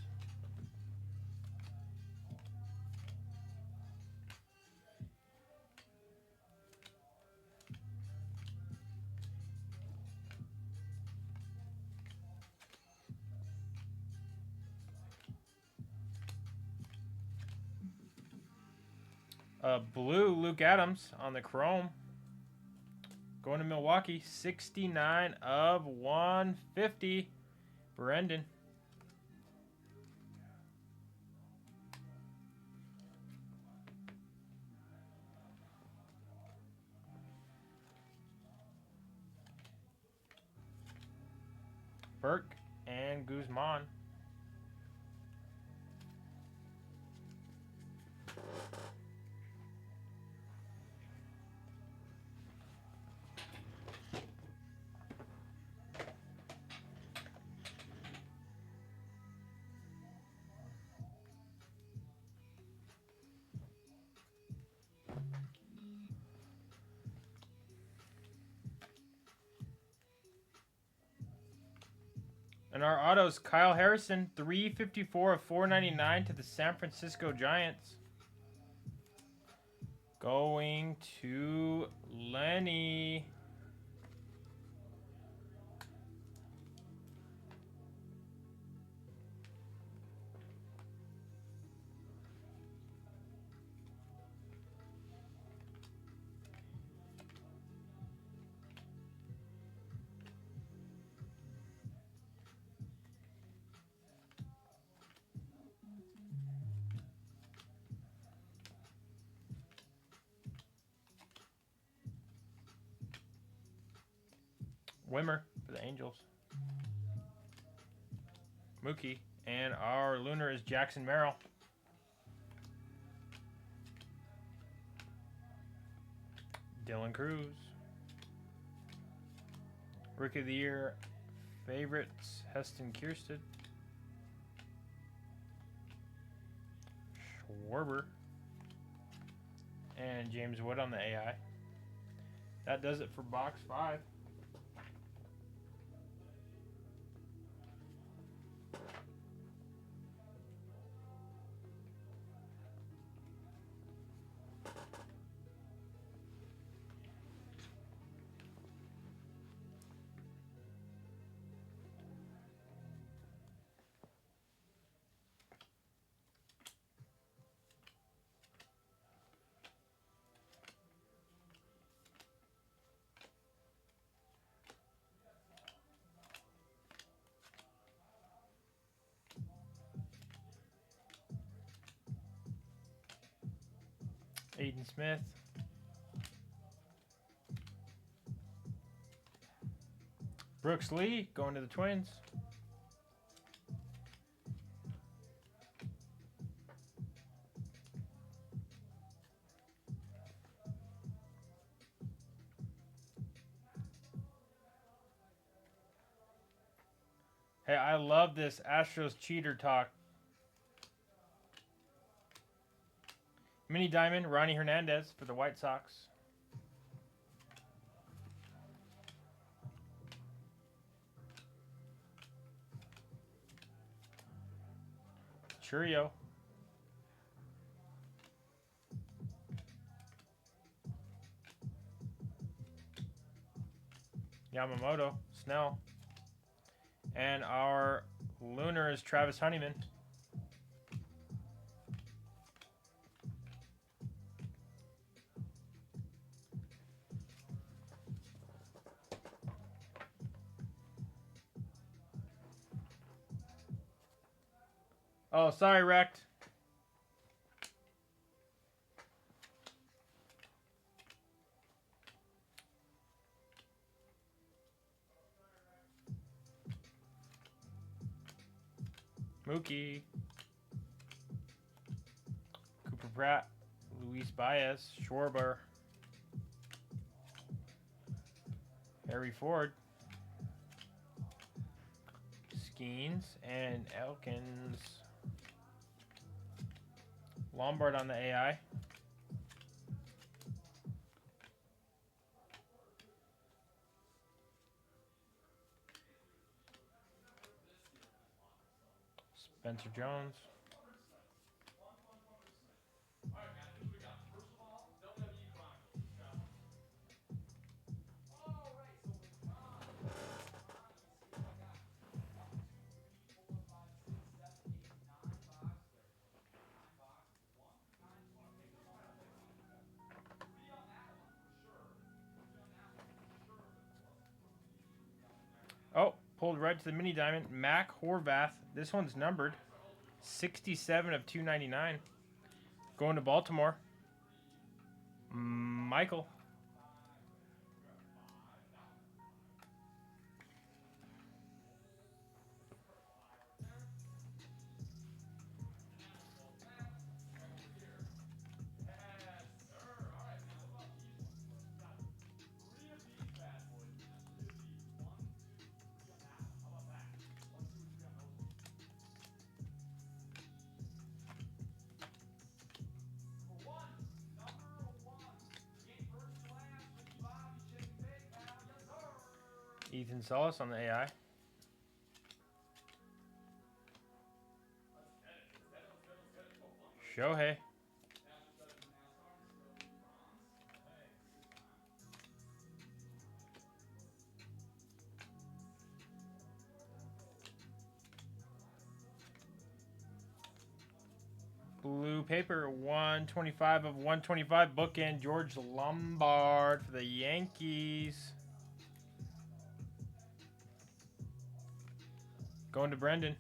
[SPEAKER 4] Blue Luke Adams on the chrome. Going to Milwaukee, 69 of 150. Brendan. Burke and Guzman. And our autos, Kyle Harrison, 354 of 499 to the San Francisco Giants. Going to Lenny. Wimmer for the Angels. Mookie. And our Lunar is Jackson Merrill. Dylan Cruz. Rookie of the Year favorites, Heston Kierstead. Schwarber. And James Wood on the AI. That does it for box 5. Aiden Smith. Brooks Lee going to the Twins. Hey, I love this Astros cheater talk. Mini Diamond, Ronnie Hernandez for the White Sox. Churio. Yamamoto, Snell. And our Lunar is Travis Honeyman. Oh, sorry, Wrecked. Mookie. Cooper Pratt. Luis Baez. Schwarber. Harry Ford. Skeens and Elkins. Lombard on the AI. Spencer Jones. Oh, pulled right to the mini diamond. Mac Horvath. This one's numbered. 67 of 299. Going to Baltimore. Michael. Ethan Solis on the AI. Shohei. Blue paper, 125 of 125. Bookend, George Lombard for the Yankees. Going to Brendan.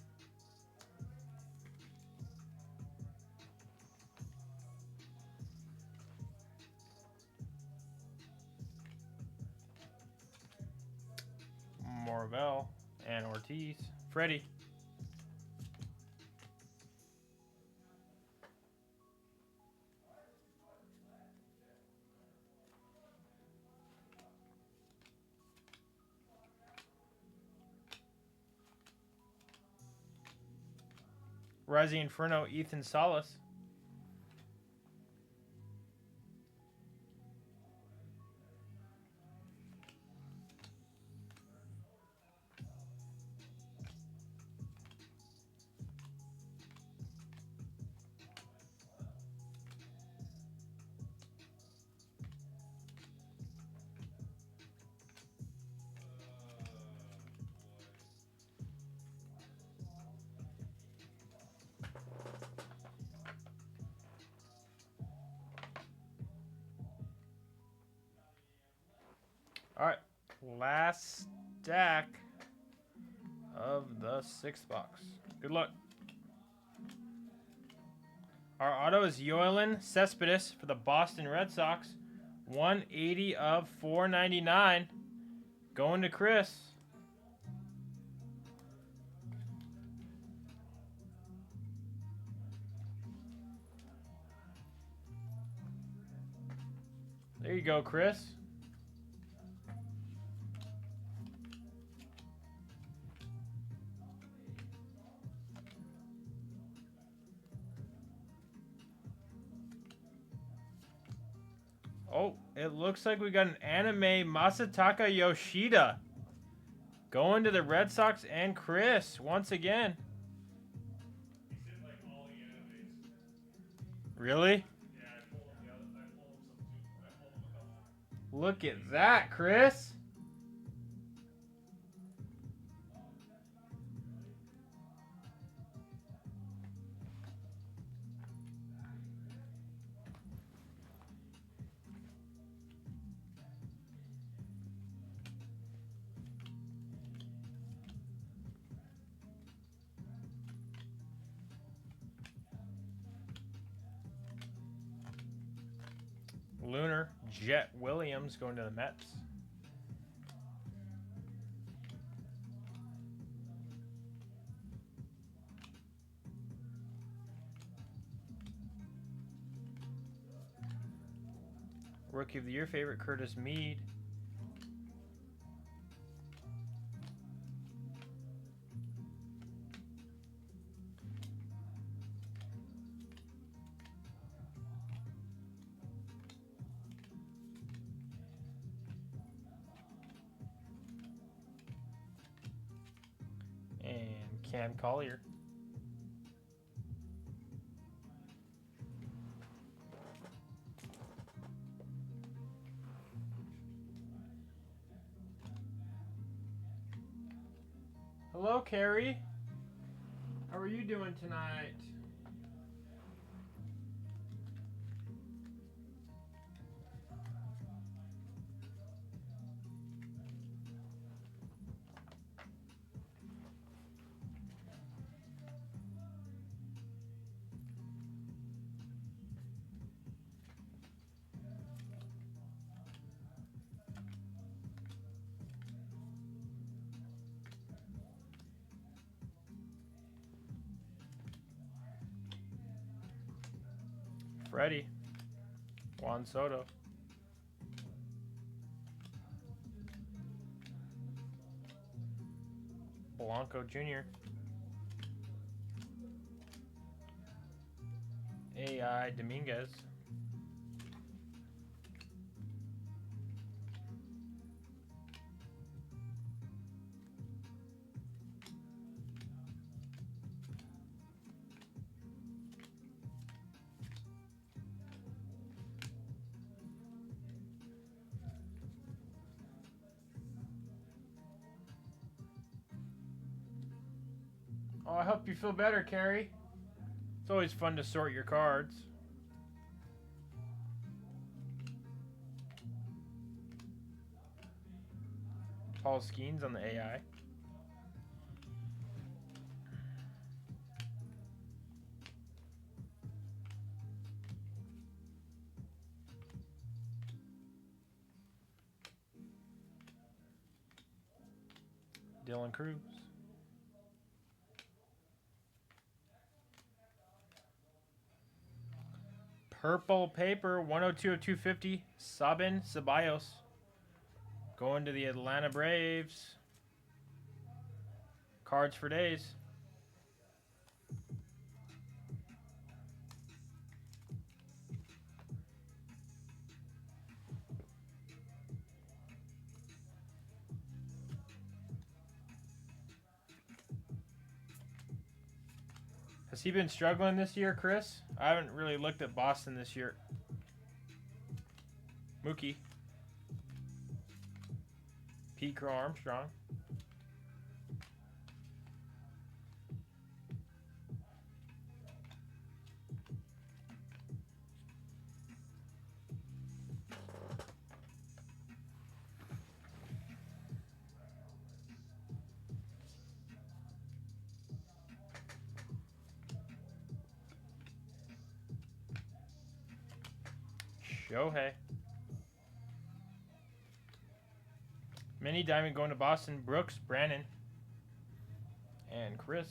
[SPEAKER 4] Morvel and Ortiz. Freddie. Rising Inferno, Ethan Solis. All right, last stack of the 6th box. Good luck. Our auto is Yoelin Cespedes for the Boston Red Sox. 180 of 499. Going to Chris. There you go, Chris. Oh, it looks like we got an anime Masataka Yoshida. Going to the Red Sox and Chris once again.
[SPEAKER 1] He's hit like all the animes.
[SPEAKER 4] Really?
[SPEAKER 1] Yeah, I pulled him some too. I pulled him a couple.
[SPEAKER 4] Look at that, Chris. Lunar Jet Williams going to the Mets. Rookie of the Year favorite, Curtis Mead. And Cam Collier. Hello, Carrie. How are you doing tonight? Freddie. Juan Soto. Blanco Jr. AI Dominguez. Oh, I hope you feel better, Carrie. It's always fun to sort your cards. Paul Skeens on the AI. Dylan Cruz. Purple paper, 102 of 250. Sabin Ceballos. Going to the Atlanta Braves. Cards for days. Has he been struggling this year, Chris? I haven't really looked at Boston this year. Mookie. Pete Crow Armstrong. Shohei. Mini Diamond going to Boston. Brooks, Brandon, and Chris.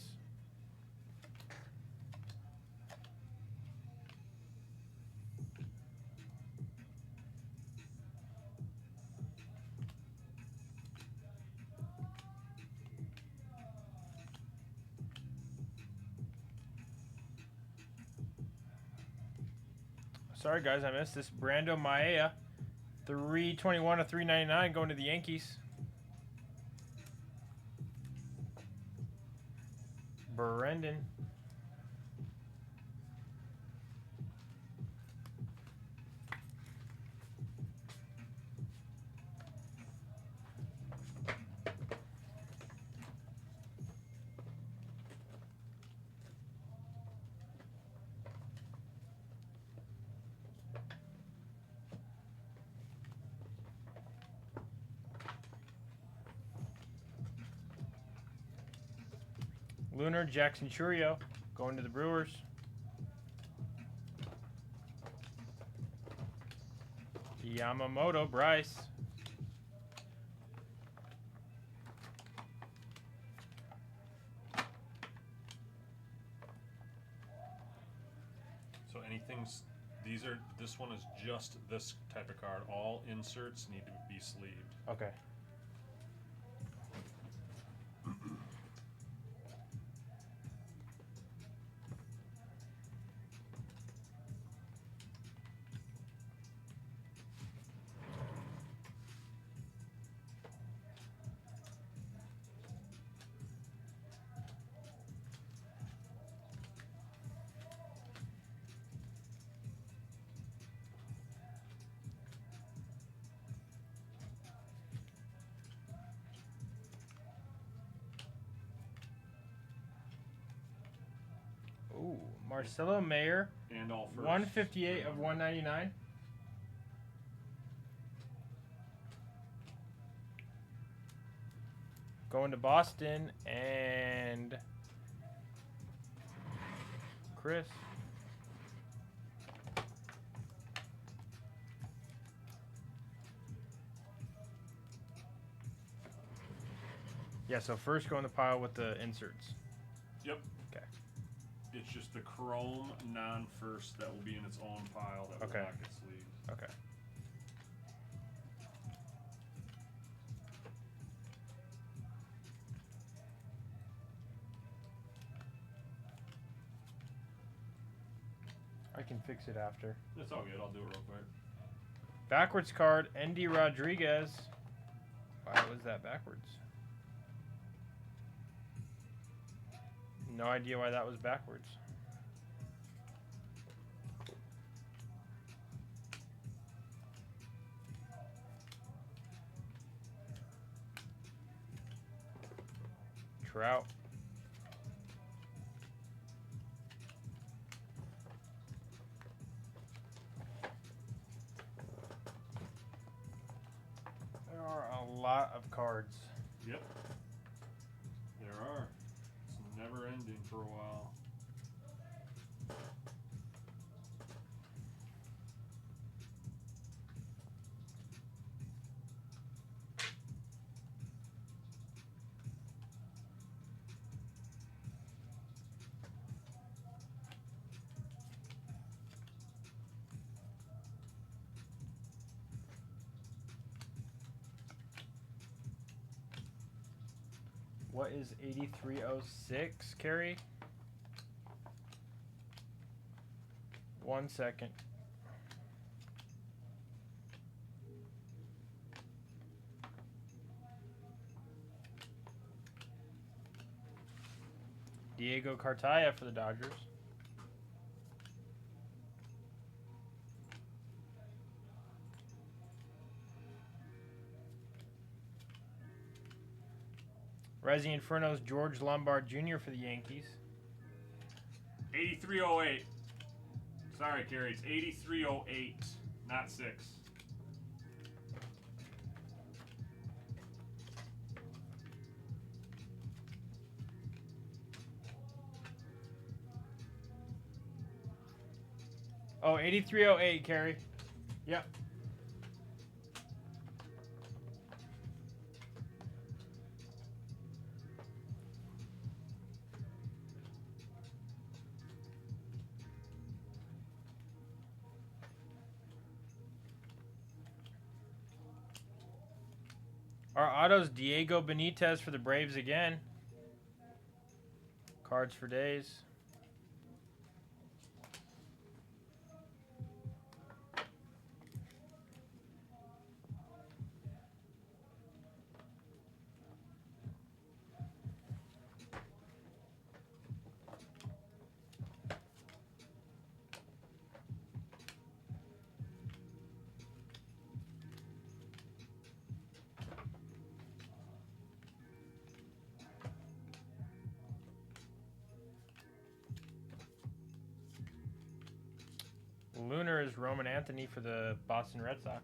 [SPEAKER 4] Sorry, guys, I missed this. Brando Maea, 321 of 399 going to the Yankees. Brendan. Lunar Jackson Churio going to the Brewers. Yamamoto Bryce.
[SPEAKER 1] So anything's this one is just this type of card. All inserts need to be sleeved.
[SPEAKER 4] Okay. Ooh, Marcelo Mayer,
[SPEAKER 1] And all first.
[SPEAKER 4] 158 of 199. Going to Boston and Chris. Yeah, so first go in the pile with the inserts.
[SPEAKER 1] Yep.
[SPEAKER 4] Okay.
[SPEAKER 1] It's just the chrome non-first that will be in its own pile that
[SPEAKER 4] Okay.
[SPEAKER 1] will not get sleeved.
[SPEAKER 4] Okay. I can fix it after.
[SPEAKER 1] That's all good. I'll do it real quick.
[SPEAKER 4] Backwards card, Andy Rodriguez. Why was that backwards? No idea why that was backwards. Trout. There are a lot of cards.
[SPEAKER 1] Yep. There are. It's never ending for a while.
[SPEAKER 4] What is 8306, Carrie? 1 second. Diego Cartaya for the Dodgers. Resi Inferno's George Lombard Jr. for the Yankees.
[SPEAKER 1] 8308. Sorry, Carrie. It's 8308, not 6.
[SPEAKER 4] Oh, 8308, Carrie. Yep. Our autos, Diego Benitez for the Braves again. Cards for days. Lunar is Roman Anthony for the Boston Red Sox.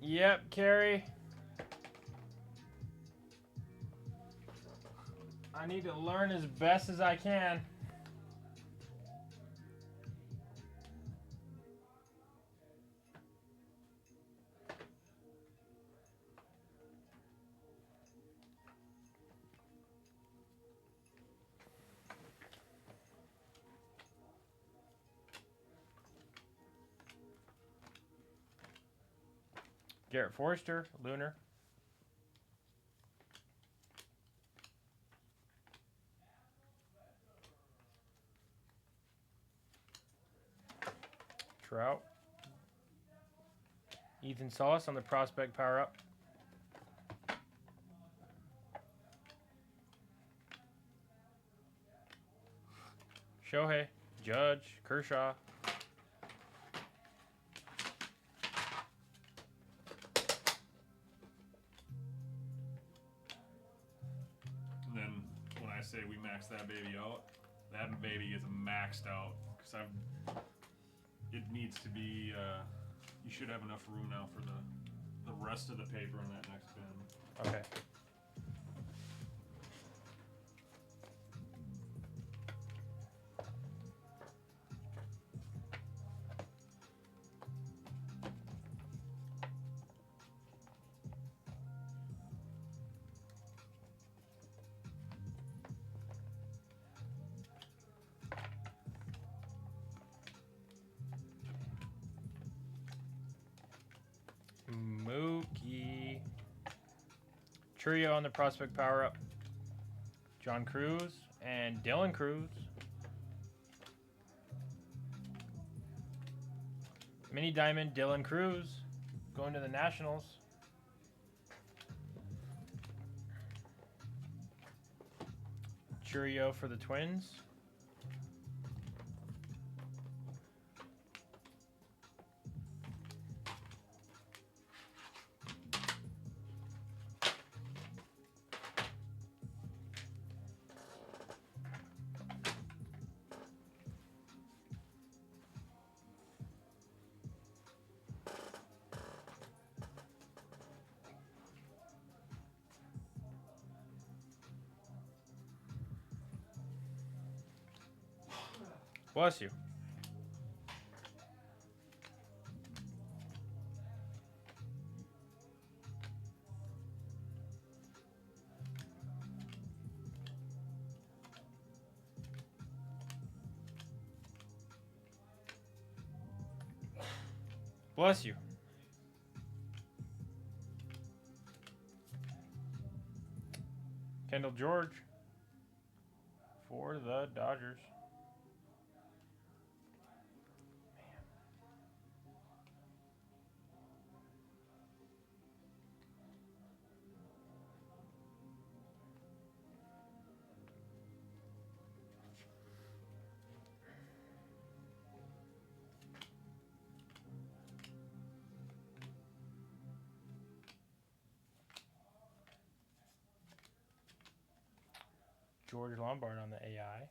[SPEAKER 4] Yep, Carrie. I need to learn as best as I can. Garrett Forrester, Lunar. Trout. Ethan Sauce on the prospect power up. Shohei, Judge, Kershaw.
[SPEAKER 1] And then when I say we max that baby out, that baby is maxed out. Because it needs to be, you should have enough room now for the rest of the paper in that next bin.
[SPEAKER 4] Okay. Mookie. Trio on the prospect power up. John Cruz and Dylan Cruz. Mini Diamond Dylan Cruz going to the Nationals. Trio for the Twins. Bless you. Bless you. Kendall George for the Dodgers. George Lombard on the AI.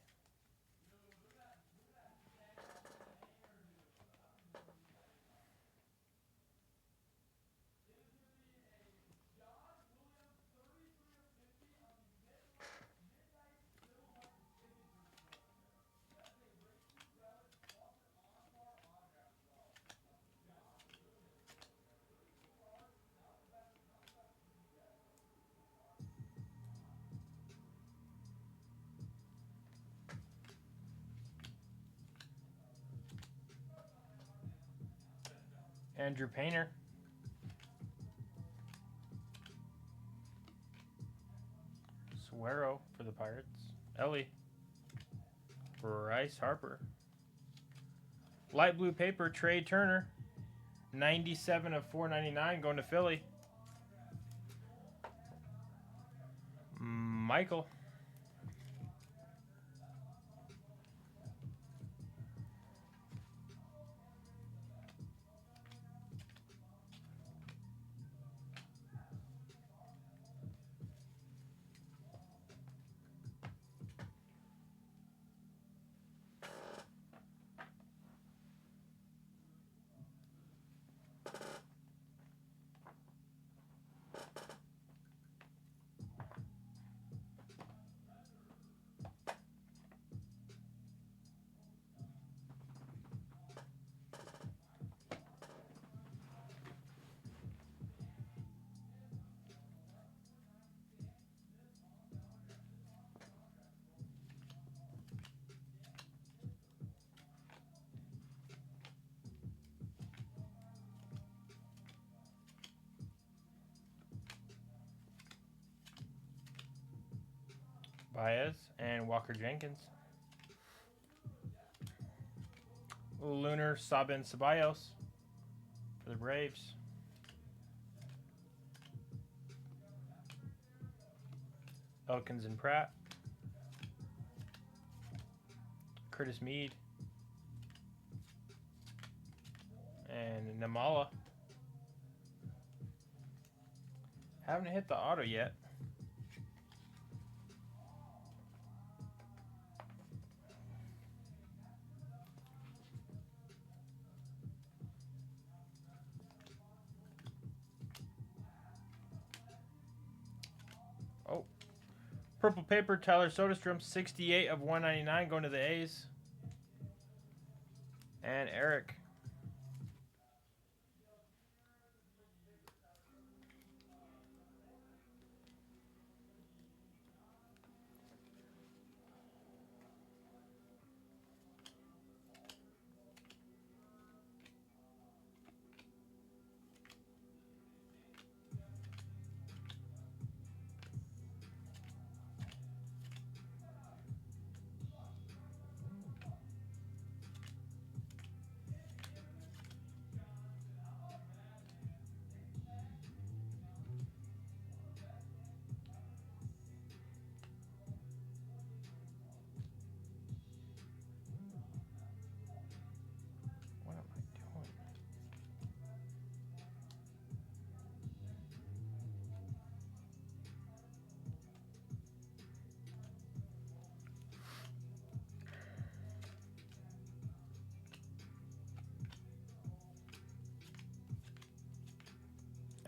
[SPEAKER 4] Andrew Painter. Suero for the Pirates. Ellie. Bryce Harper. Light blue paper, Trey Turner. 97 of 499 going to Philly. Michael. Baez and Walker Jenkins. Lunar Sabin Ceballos for the Braves. Elkins and Pratt. Curtis Mead. And Namala. Haven't hit the auto yet. Oh. Purple paper, Tyler Soderstrom, 68 of 199 going to the A's. And Eric.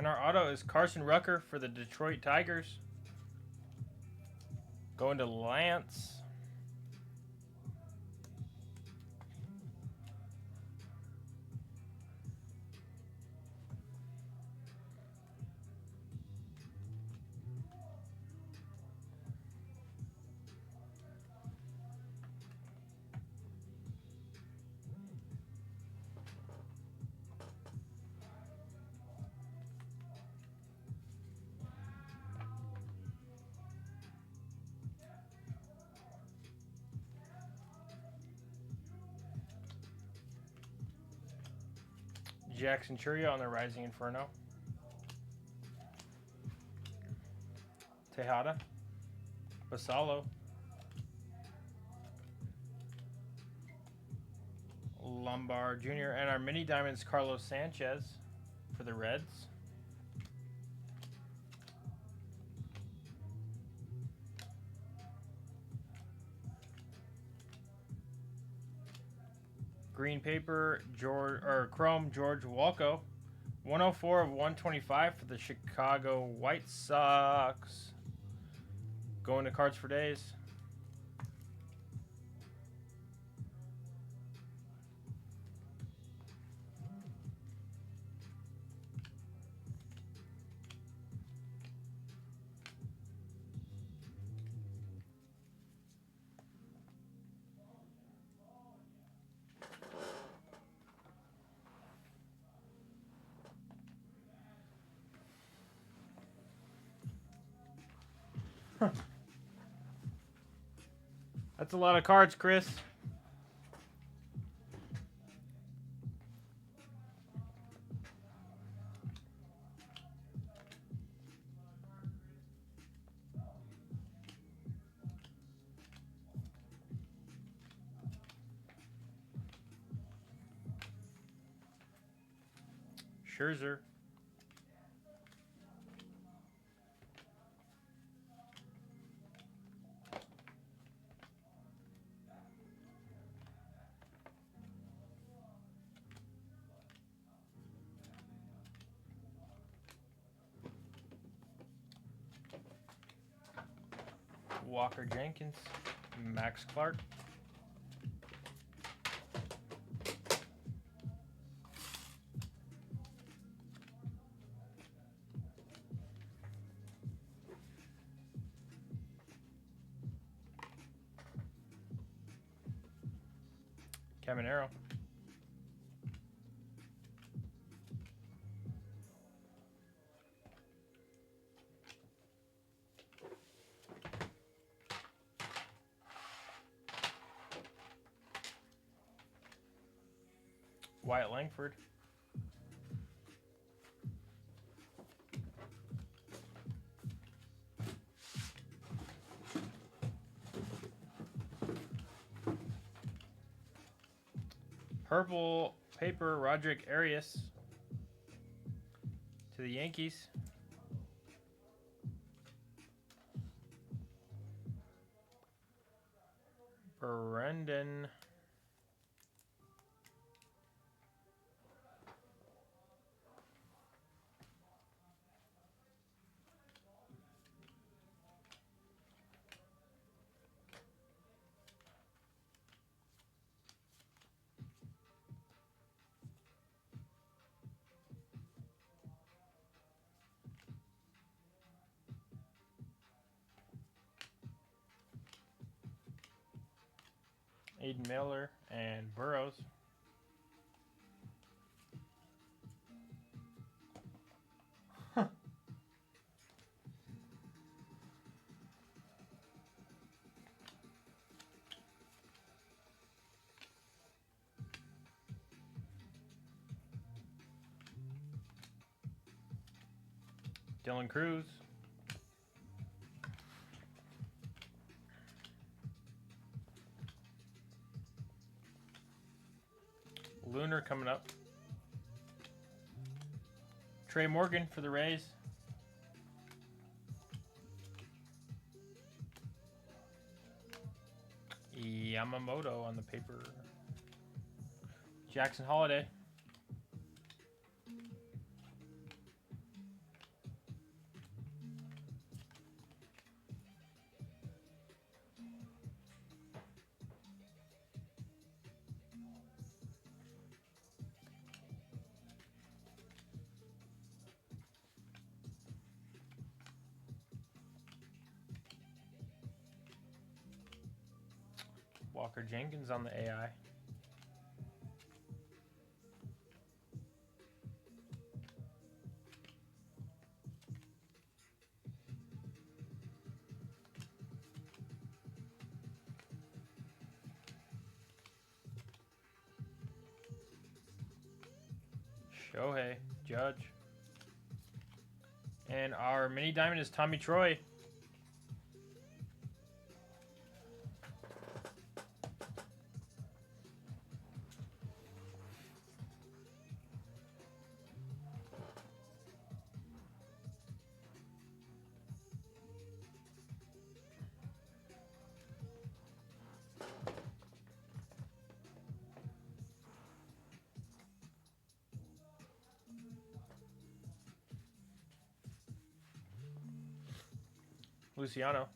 [SPEAKER 4] And our auto is Carson Rucker for the Detroit Tigers. Going to Lance. Jackson Churia on the Rising Inferno. Tejada. Basalo. Lombard Jr. And our mini diamonds, Carlos Sanchez for the Reds. Green paper, Chrome George Walko. 104 of 125 for the Chicago White Sox. Going to Cards for Days. That's a lot of cards, Chris. Scherzer. Walker Jenkins. Max Clark. Caminero. Wyatt Langford. Purple paper, Roderick Arias to the Yankees. Brendan. Aiden Miller and Burrows. Dylan Cruz. Lunar coming up. Trey Morgan for the Rays. Yamamoto on the paper. Jackson Holiday. Walker Jenkins on the AI. Shohei, Judge. And our mini diamond is Tommy Troy. Luciano.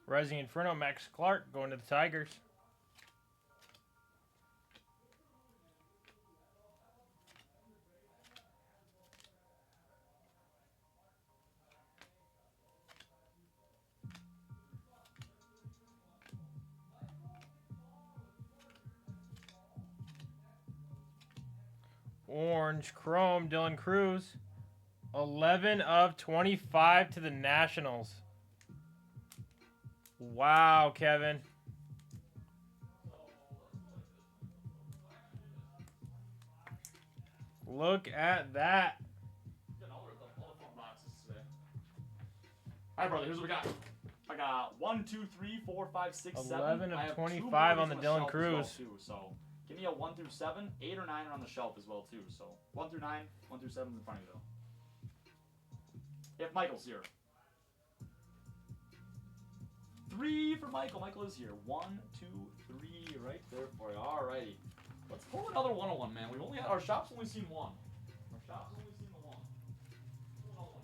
[SPEAKER 4] Rising Inferno, Max Clark going to the Tigers. Orange Chrome, Dylan Cruz. 11 of 25 to the Nationals. Wow, Kevin. Look at that.
[SPEAKER 3] Getting all the fun boxes today. All right, brother. Here's what we got. I got 1, 2, 3, 4, 5, 6, 7.
[SPEAKER 4] 11
[SPEAKER 3] I
[SPEAKER 4] of
[SPEAKER 3] have
[SPEAKER 4] 25 on the Dylan
[SPEAKER 3] shelf as
[SPEAKER 4] Cruz.
[SPEAKER 3] well, too, so give me a 1 through 7. 8 or 9 are on the shelf as well, too. So 1 through 9, 1 through 7 is in front of you, though. If Michael's here. 3 for Michael. Michael is here. 1, 2, 3 right there for you. Alrighty. Let's pull another 101, man. We've only had, our shop's only seen one. Our shop's only seen the one. Pull another one.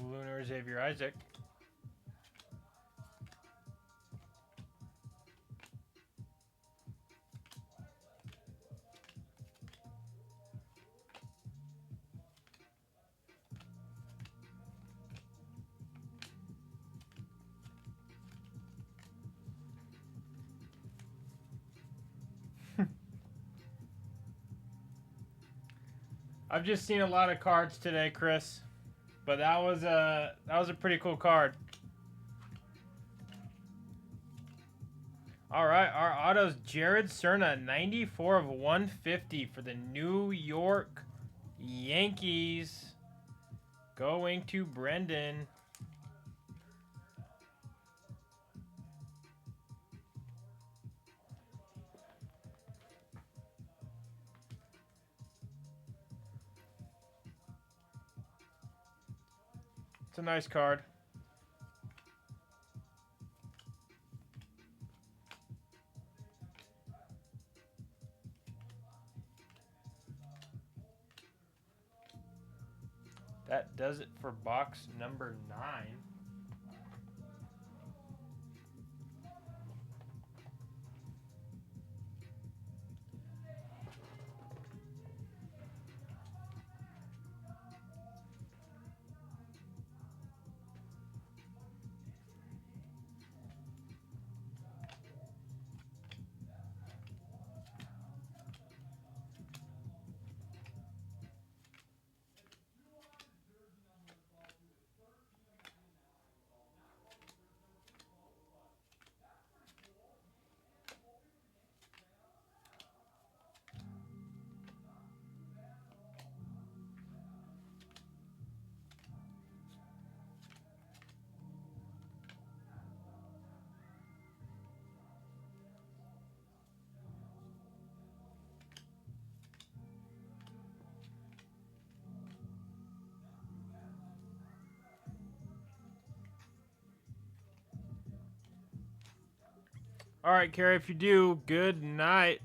[SPEAKER 4] Lunar Xavier Isaac. I've just seen a lot of cards today, Chris, but that was a pretty cool card. All right, our autos, Jared Cerna, 94 of 150 for the New York Yankees, going to Brendan. It's a nice card. That does it for box number 9. All right, Carrie, if you do, good night.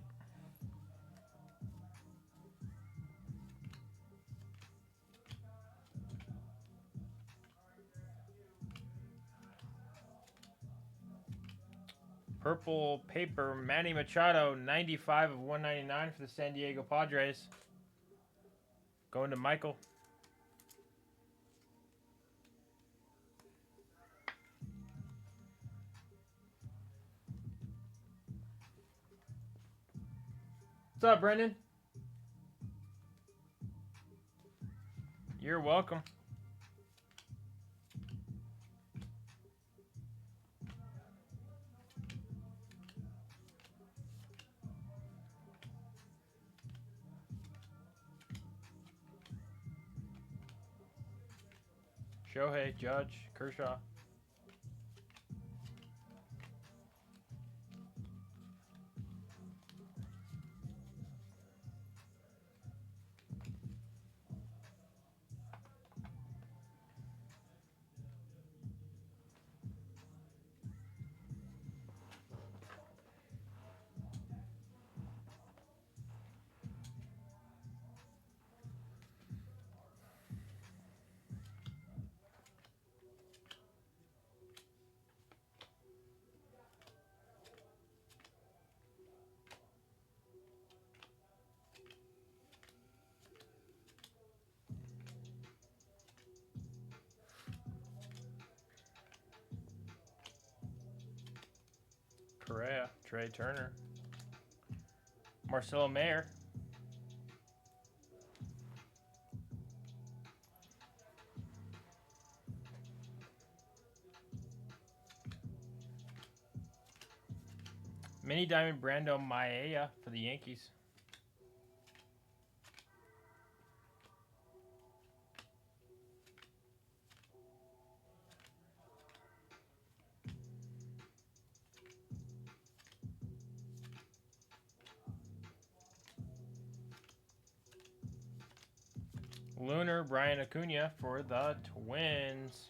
[SPEAKER 4] Purple paper, Manny Machado, 95 of 199 for the San Diego Padres. Going to Michael. What's up, Brendan? You're welcome. Shohei, Judge, Kershaw. Correa, Trey Turner. Marcelo Mayer. Mini Diamond Brando Maeda for the Yankees. Lunar Brian Acuna for the Twins.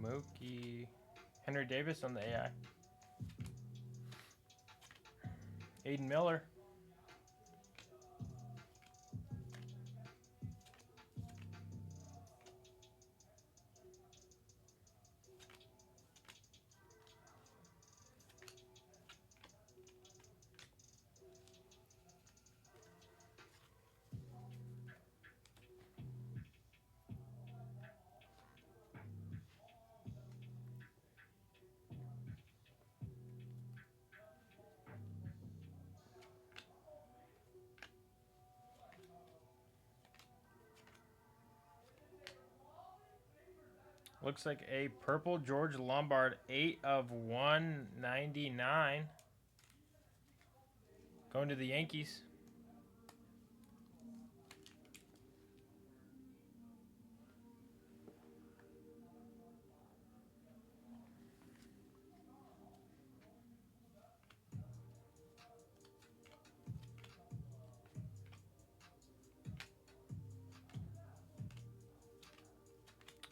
[SPEAKER 4] Mookie. Henry Davis on the AI. Aiden Miller. Looks like a purple George Lombard, 8 of 199. Going to the Yankees.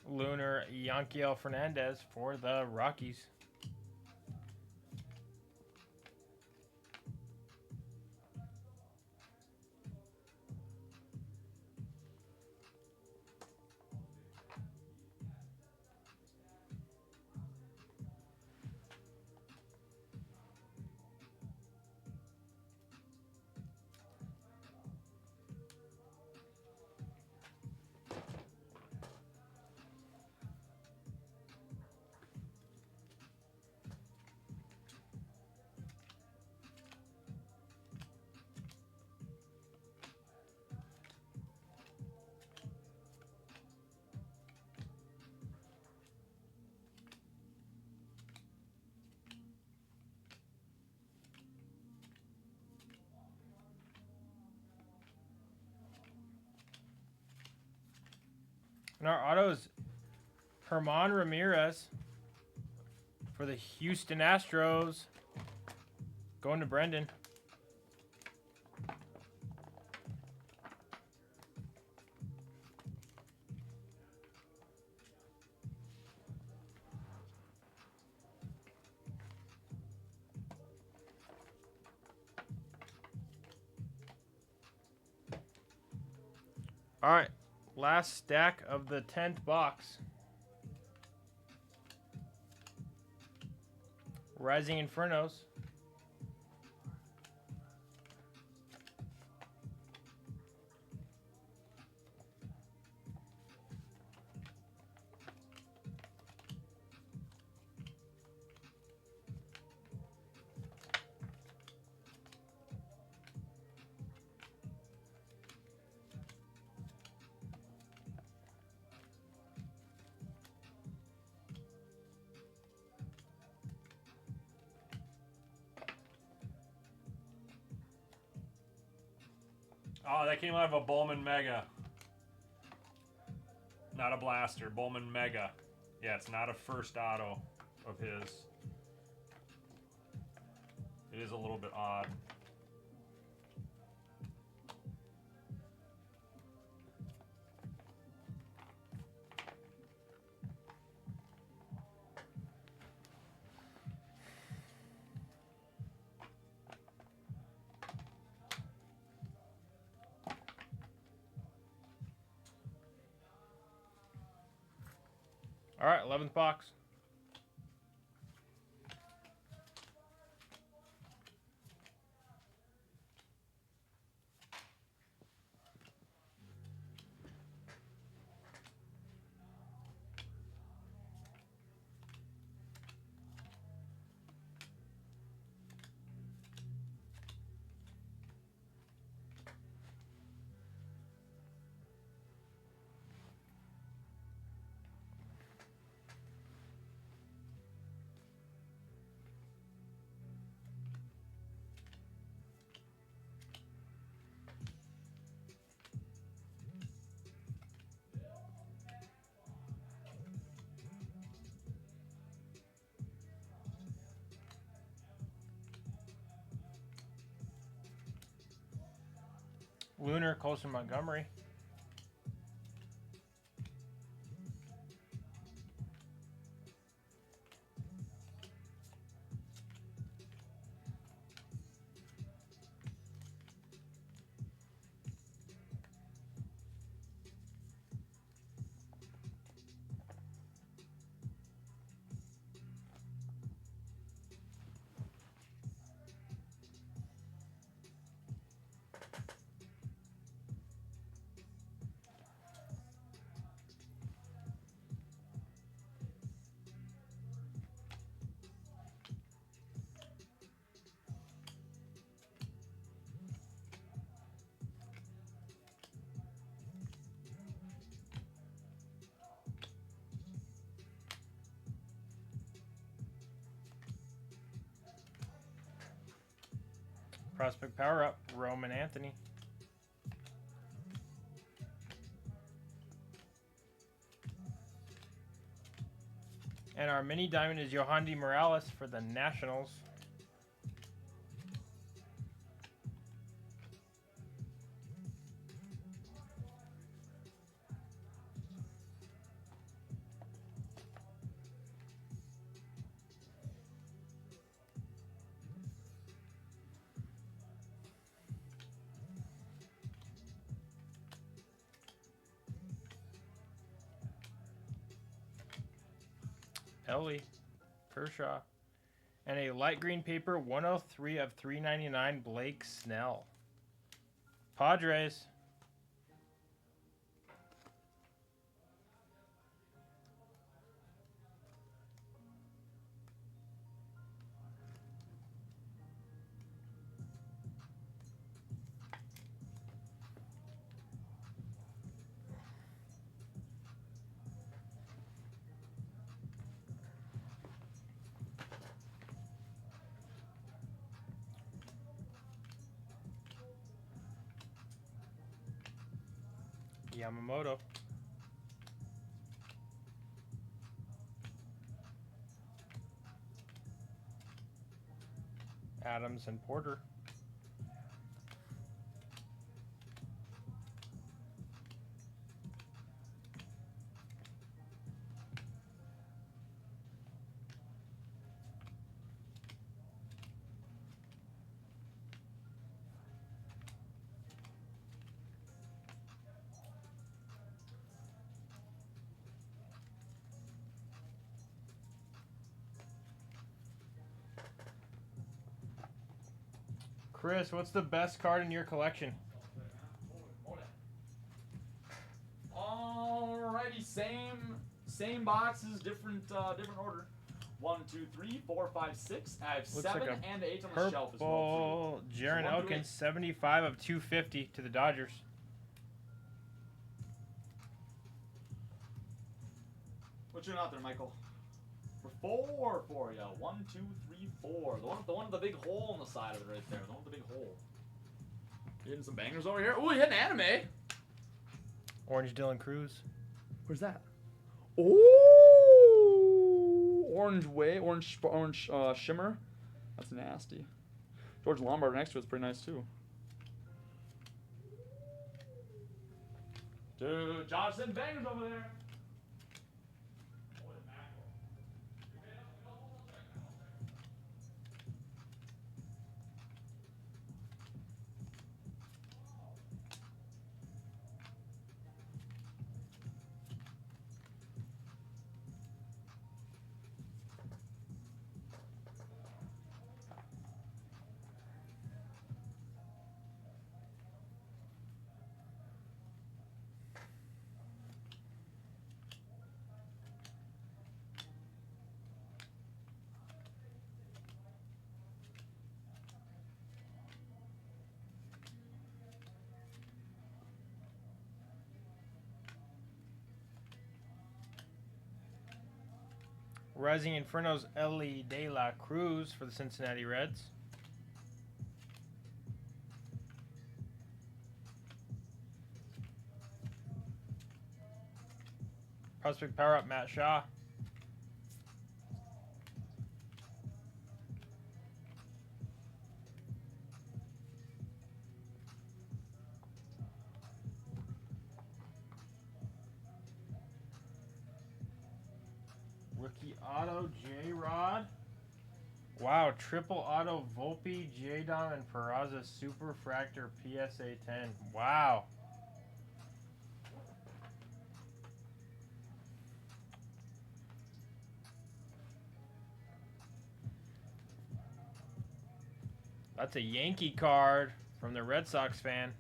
[SPEAKER 4] Lunar Yanquiel Fernandez for the Rockies. And our auto is Herman Ramirez for the Houston Astros. Going to Brendan. All right, last stack of the 10th box. Rising Infernos.
[SPEAKER 1] Oh, that came out of a Bowman Mega. Not a blaster. Bowman Mega. Yeah, it's not a first auto of his. It is a little bit odd.
[SPEAKER 4] All right, 11th box. Lunar, Colson Montgomery. Prospect Power Up, Roman Anthony. And our mini diamond is Yohandy Morales for the Nationals. Ellie, Kershaw, and a light green paper 103 of 399 Blake Snell. Padres. Yamamoto. Adams and Porter. Chris, what's the best card in your collection?
[SPEAKER 3] Alrighty, same boxes, different order. 1, 2, 3, 4, 5, 6. I have
[SPEAKER 4] Looks
[SPEAKER 3] 7
[SPEAKER 4] like
[SPEAKER 3] and 8 on the shelf as well.
[SPEAKER 4] Purple Jaron
[SPEAKER 3] So 1 through 8.
[SPEAKER 4] Elkins, 75 of 250 to the Dodgers.
[SPEAKER 3] What you doing out there, Michael? For 4 for you. 1, 2, 3, 4. The one with the big hole on the side of it right there. The one with the big hole. You hitting some bangers over here? Ooh, you hitting anime.
[SPEAKER 4] Orange Dylan Cruz.
[SPEAKER 3] Where's that? Oh, orange shimmer. That's nasty. George Lombard next to it's pretty nice too. Dude, Johnson bangers over there.
[SPEAKER 4] Rising Inferno's Ellie De La Cruz for the Cincinnati Reds. Prospect Power Up Matt Shaw. Rookie auto J-Rod. Wow, triple auto Volpe, J-Dom, and Peraza Super Fractor PSA 10. Wow. That's a Yankee card from the Red Sox fan.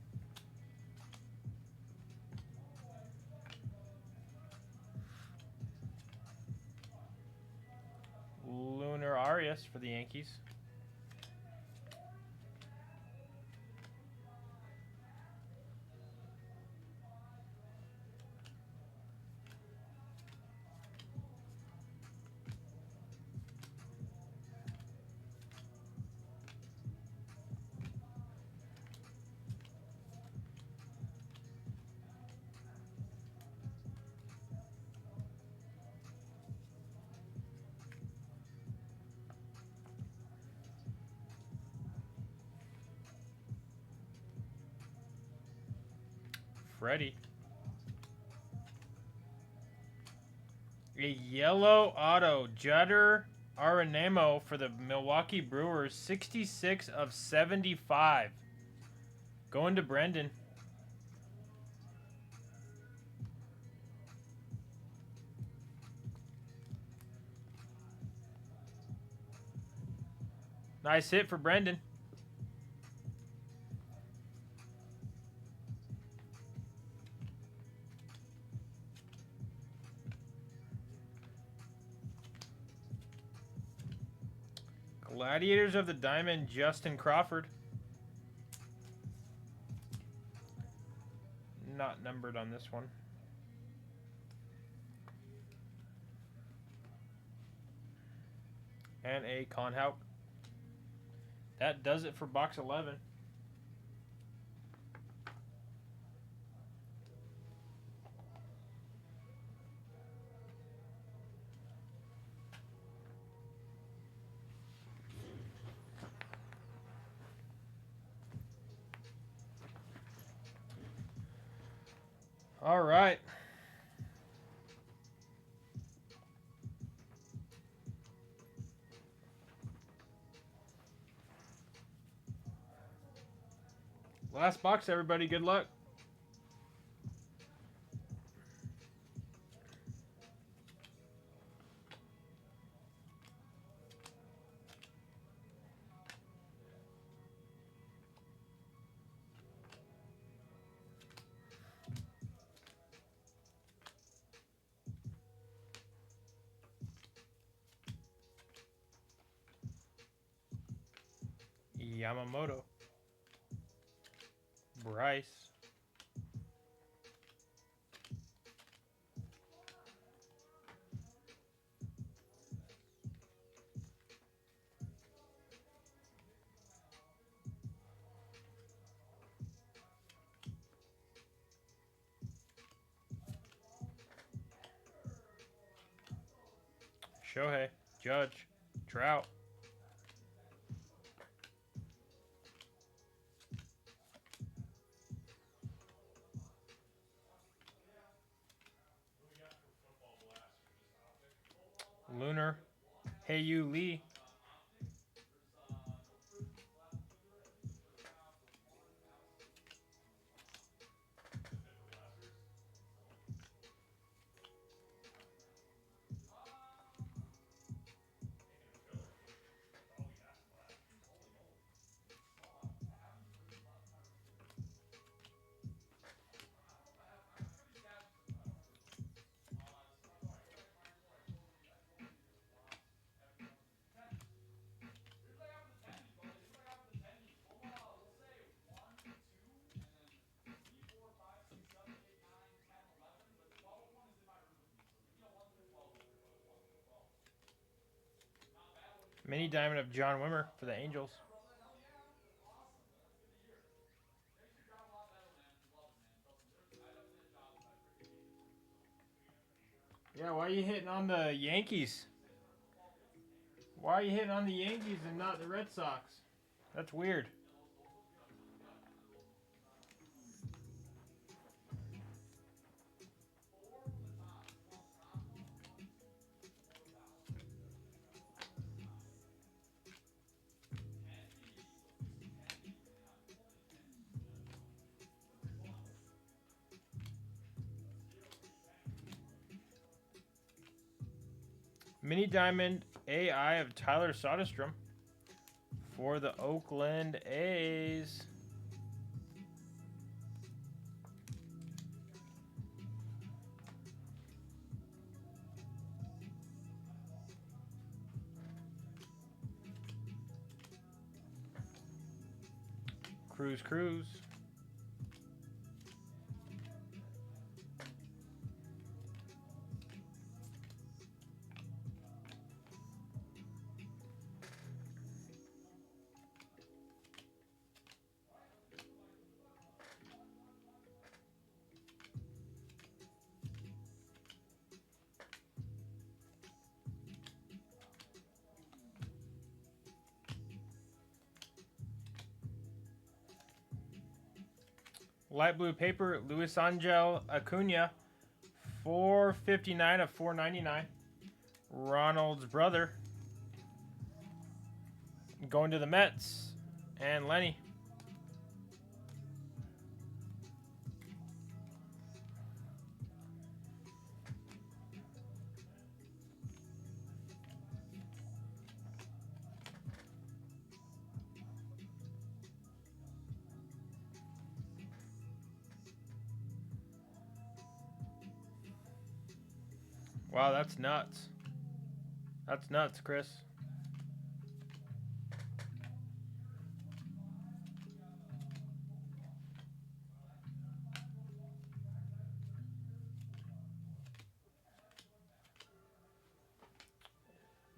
[SPEAKER 4] Lunar Arias for the Yankees. Freddie. A yellow auto, Jutter Arenemo for the Milwaukee Brewers, 66 of 75. Going to Brendan. Nice hit for Brendan. Gladiators of the Diamond, Justin Crawford. Not numbered on this one. And a Con Hauk. That does it for box 11. All right. Last box, everybody. Good luck. Yamamoto. Bryce. Shohei. Judge. Trout. Lunar. Heyu Lee. Mini diamond of John Wimmer for the Angels. Yeah, why are you hitting on the Yankees? Why are you hitting on the Yankees and not the Red Sox? That's weird. Mini diamond AI of Tyler Soderstrom for the Oakland A's. Cruz. Light blue paper, Luis Angel Acuna, 459 of 499. Ronald's brother. Going to the Mets. And Lenny. Wow, that's nuts. That's nuts, Chris.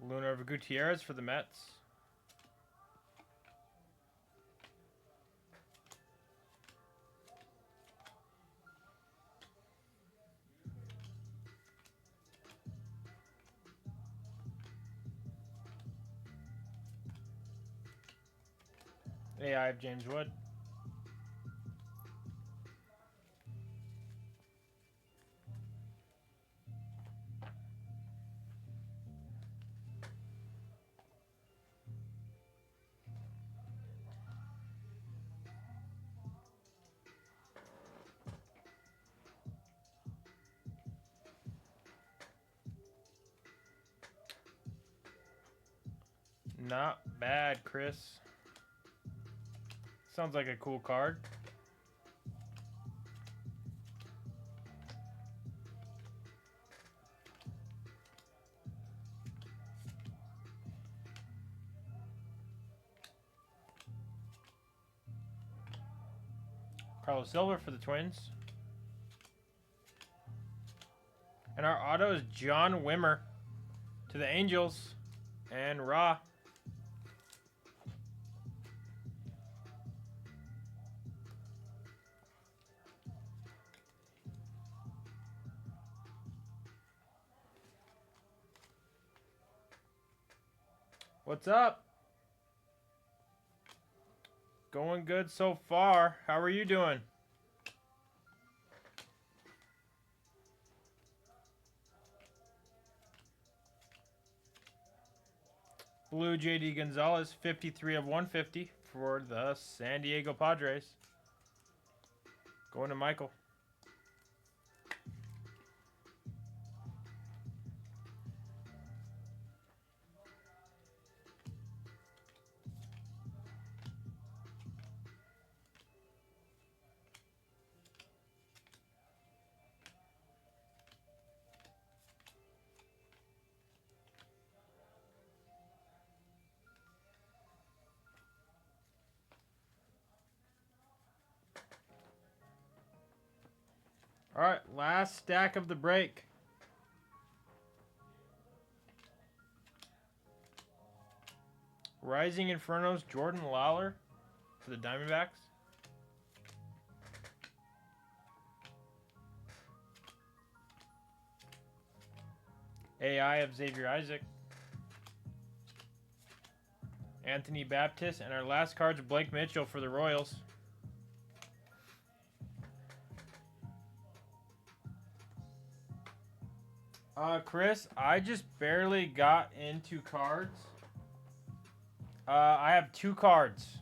[SPEAKER 4] Lunar of Gutierrez for the Mets. AI of James Wood. Not bad, Chris. Sounds like a cool card. Carlos Silver for the Twins. And our auto is John Wimmer to the Angels. And Ra. What's up? Going good so far. How are you doing? Blue JD Gonzalez, 53 of 150 for the San Diego Padres. Going to Michael. All right, last stack of the break. Rising Inferno's Jordan Lawler for the Diamondbacks. AI of Xavier Isaac. Anthony Baptist. And our last card's Blake Mitchell for the Royals. Chris, I just barely got into cards. I have 2 cards.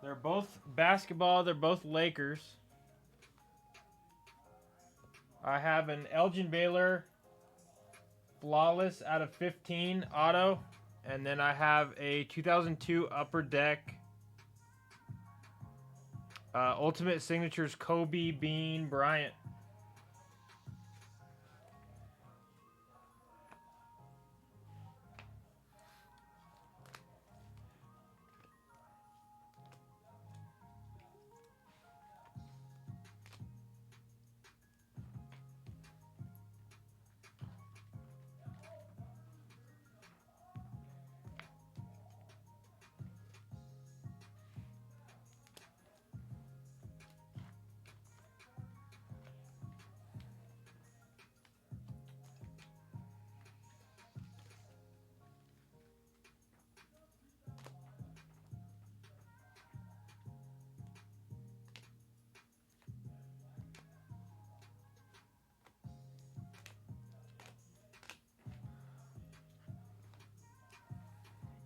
[SPEAKER 4] They're both basketball. They're both Lakers. I have an Elgin Baylor Flawless out of 15 auto. And then I have a 2002 Upper Deck Ultimate Signatures Kobe Bean Bryant.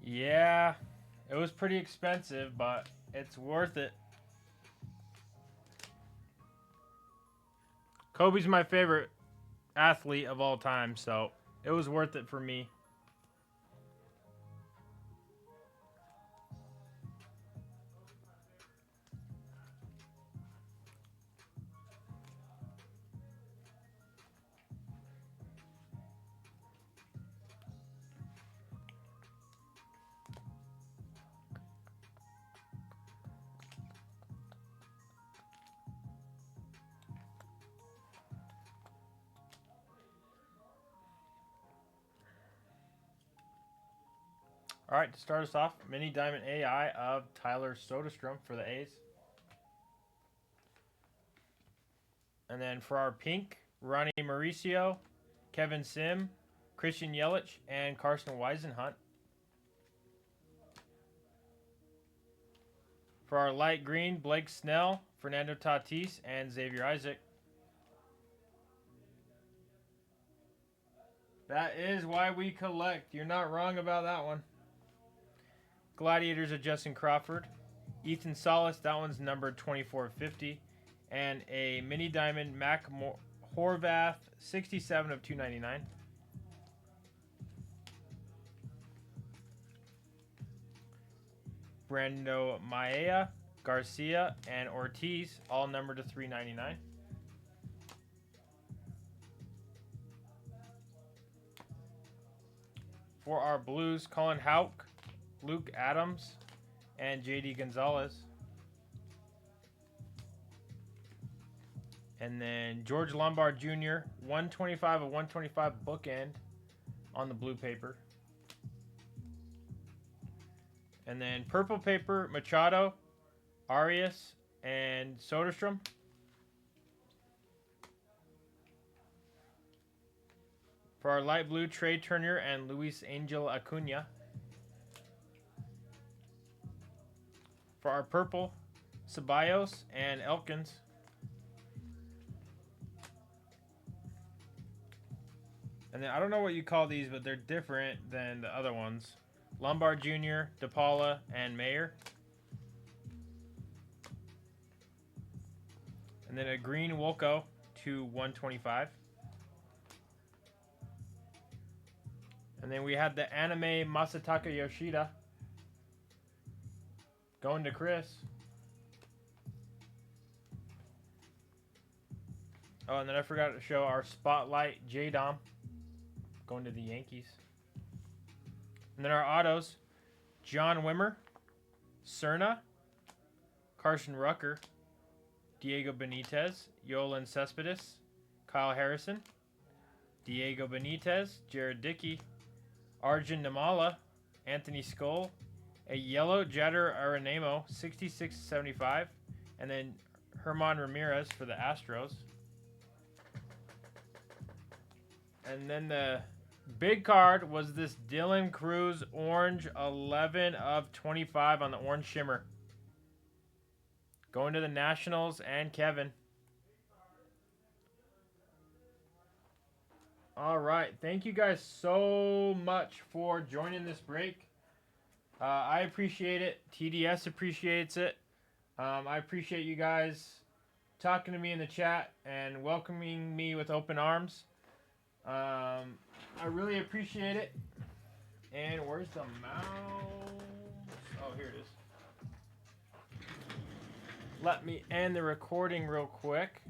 [SPEAKER 4] Yeah, it was pretty expensive, but it's worth it. Kobe's my favorite athlete of all time, so it was worth it for me. All right, to start us off, Mini Diamond AI of Tyler Soderstrom for the A's. And then for our pink, Ronnie Mauricio, Kevin Sim, Christian Yelich, and Carson Weisenhunt. For our light green, Blake Snell, Fernando Tatis, and Xavier Isaac. That is why we collect. You're not wrong about that one. Gladiators of Justin Crawford. Ethan Solis, that one's numbered 2450. And a Mini Diamond Mac Horvath, 67 of 299. Brando Maea, Garcia, and Ortiz, all numbered to 399. For our Blues, Colin Houck, Luke Adams, and JD Gonzalez. And then George Lombard Jr., 125 of 125 bookend on the blue paper. And then purple paper, Machado, Arias, and Soderstrom. For our light blue, Trey Turner and Luis Angel Acuna. For our purple, Ceballos and Elkins. And then I don't know what you call these, but they're different than the other ones. Lombard Jr., DePaula, and Mayer. And then a green Wolko to 125. And then we had the anime Masataka Yoshida going to Chris. Oh, and then I forgot to show our Spotlight J-Dom going to the Yankees. And then our autos, John Wimmer, Cerna, Carson Rucker, Diego Benitez, Yolan Cespedes, Kyle Harrison, Diego Benitez, Jared Dickey, Arjun Namala, Anthony Skoll, a yellow Jeter Arenemo, 66-75, and then Herman Ramirez for the Astros. And then the big card was this Dylan Cruz orange 11 of 25 on the orange shimmer. Going to the Nationals and Kevin. All right. Thank you guys so much for joining this break. I appreciate it. TDS appreciates it. I appreciate you guys talking to me in the chat and welcoming me with open arms. I really appreciate it. And where's the mouse? Oh, here it is. Let me end the recording real quick.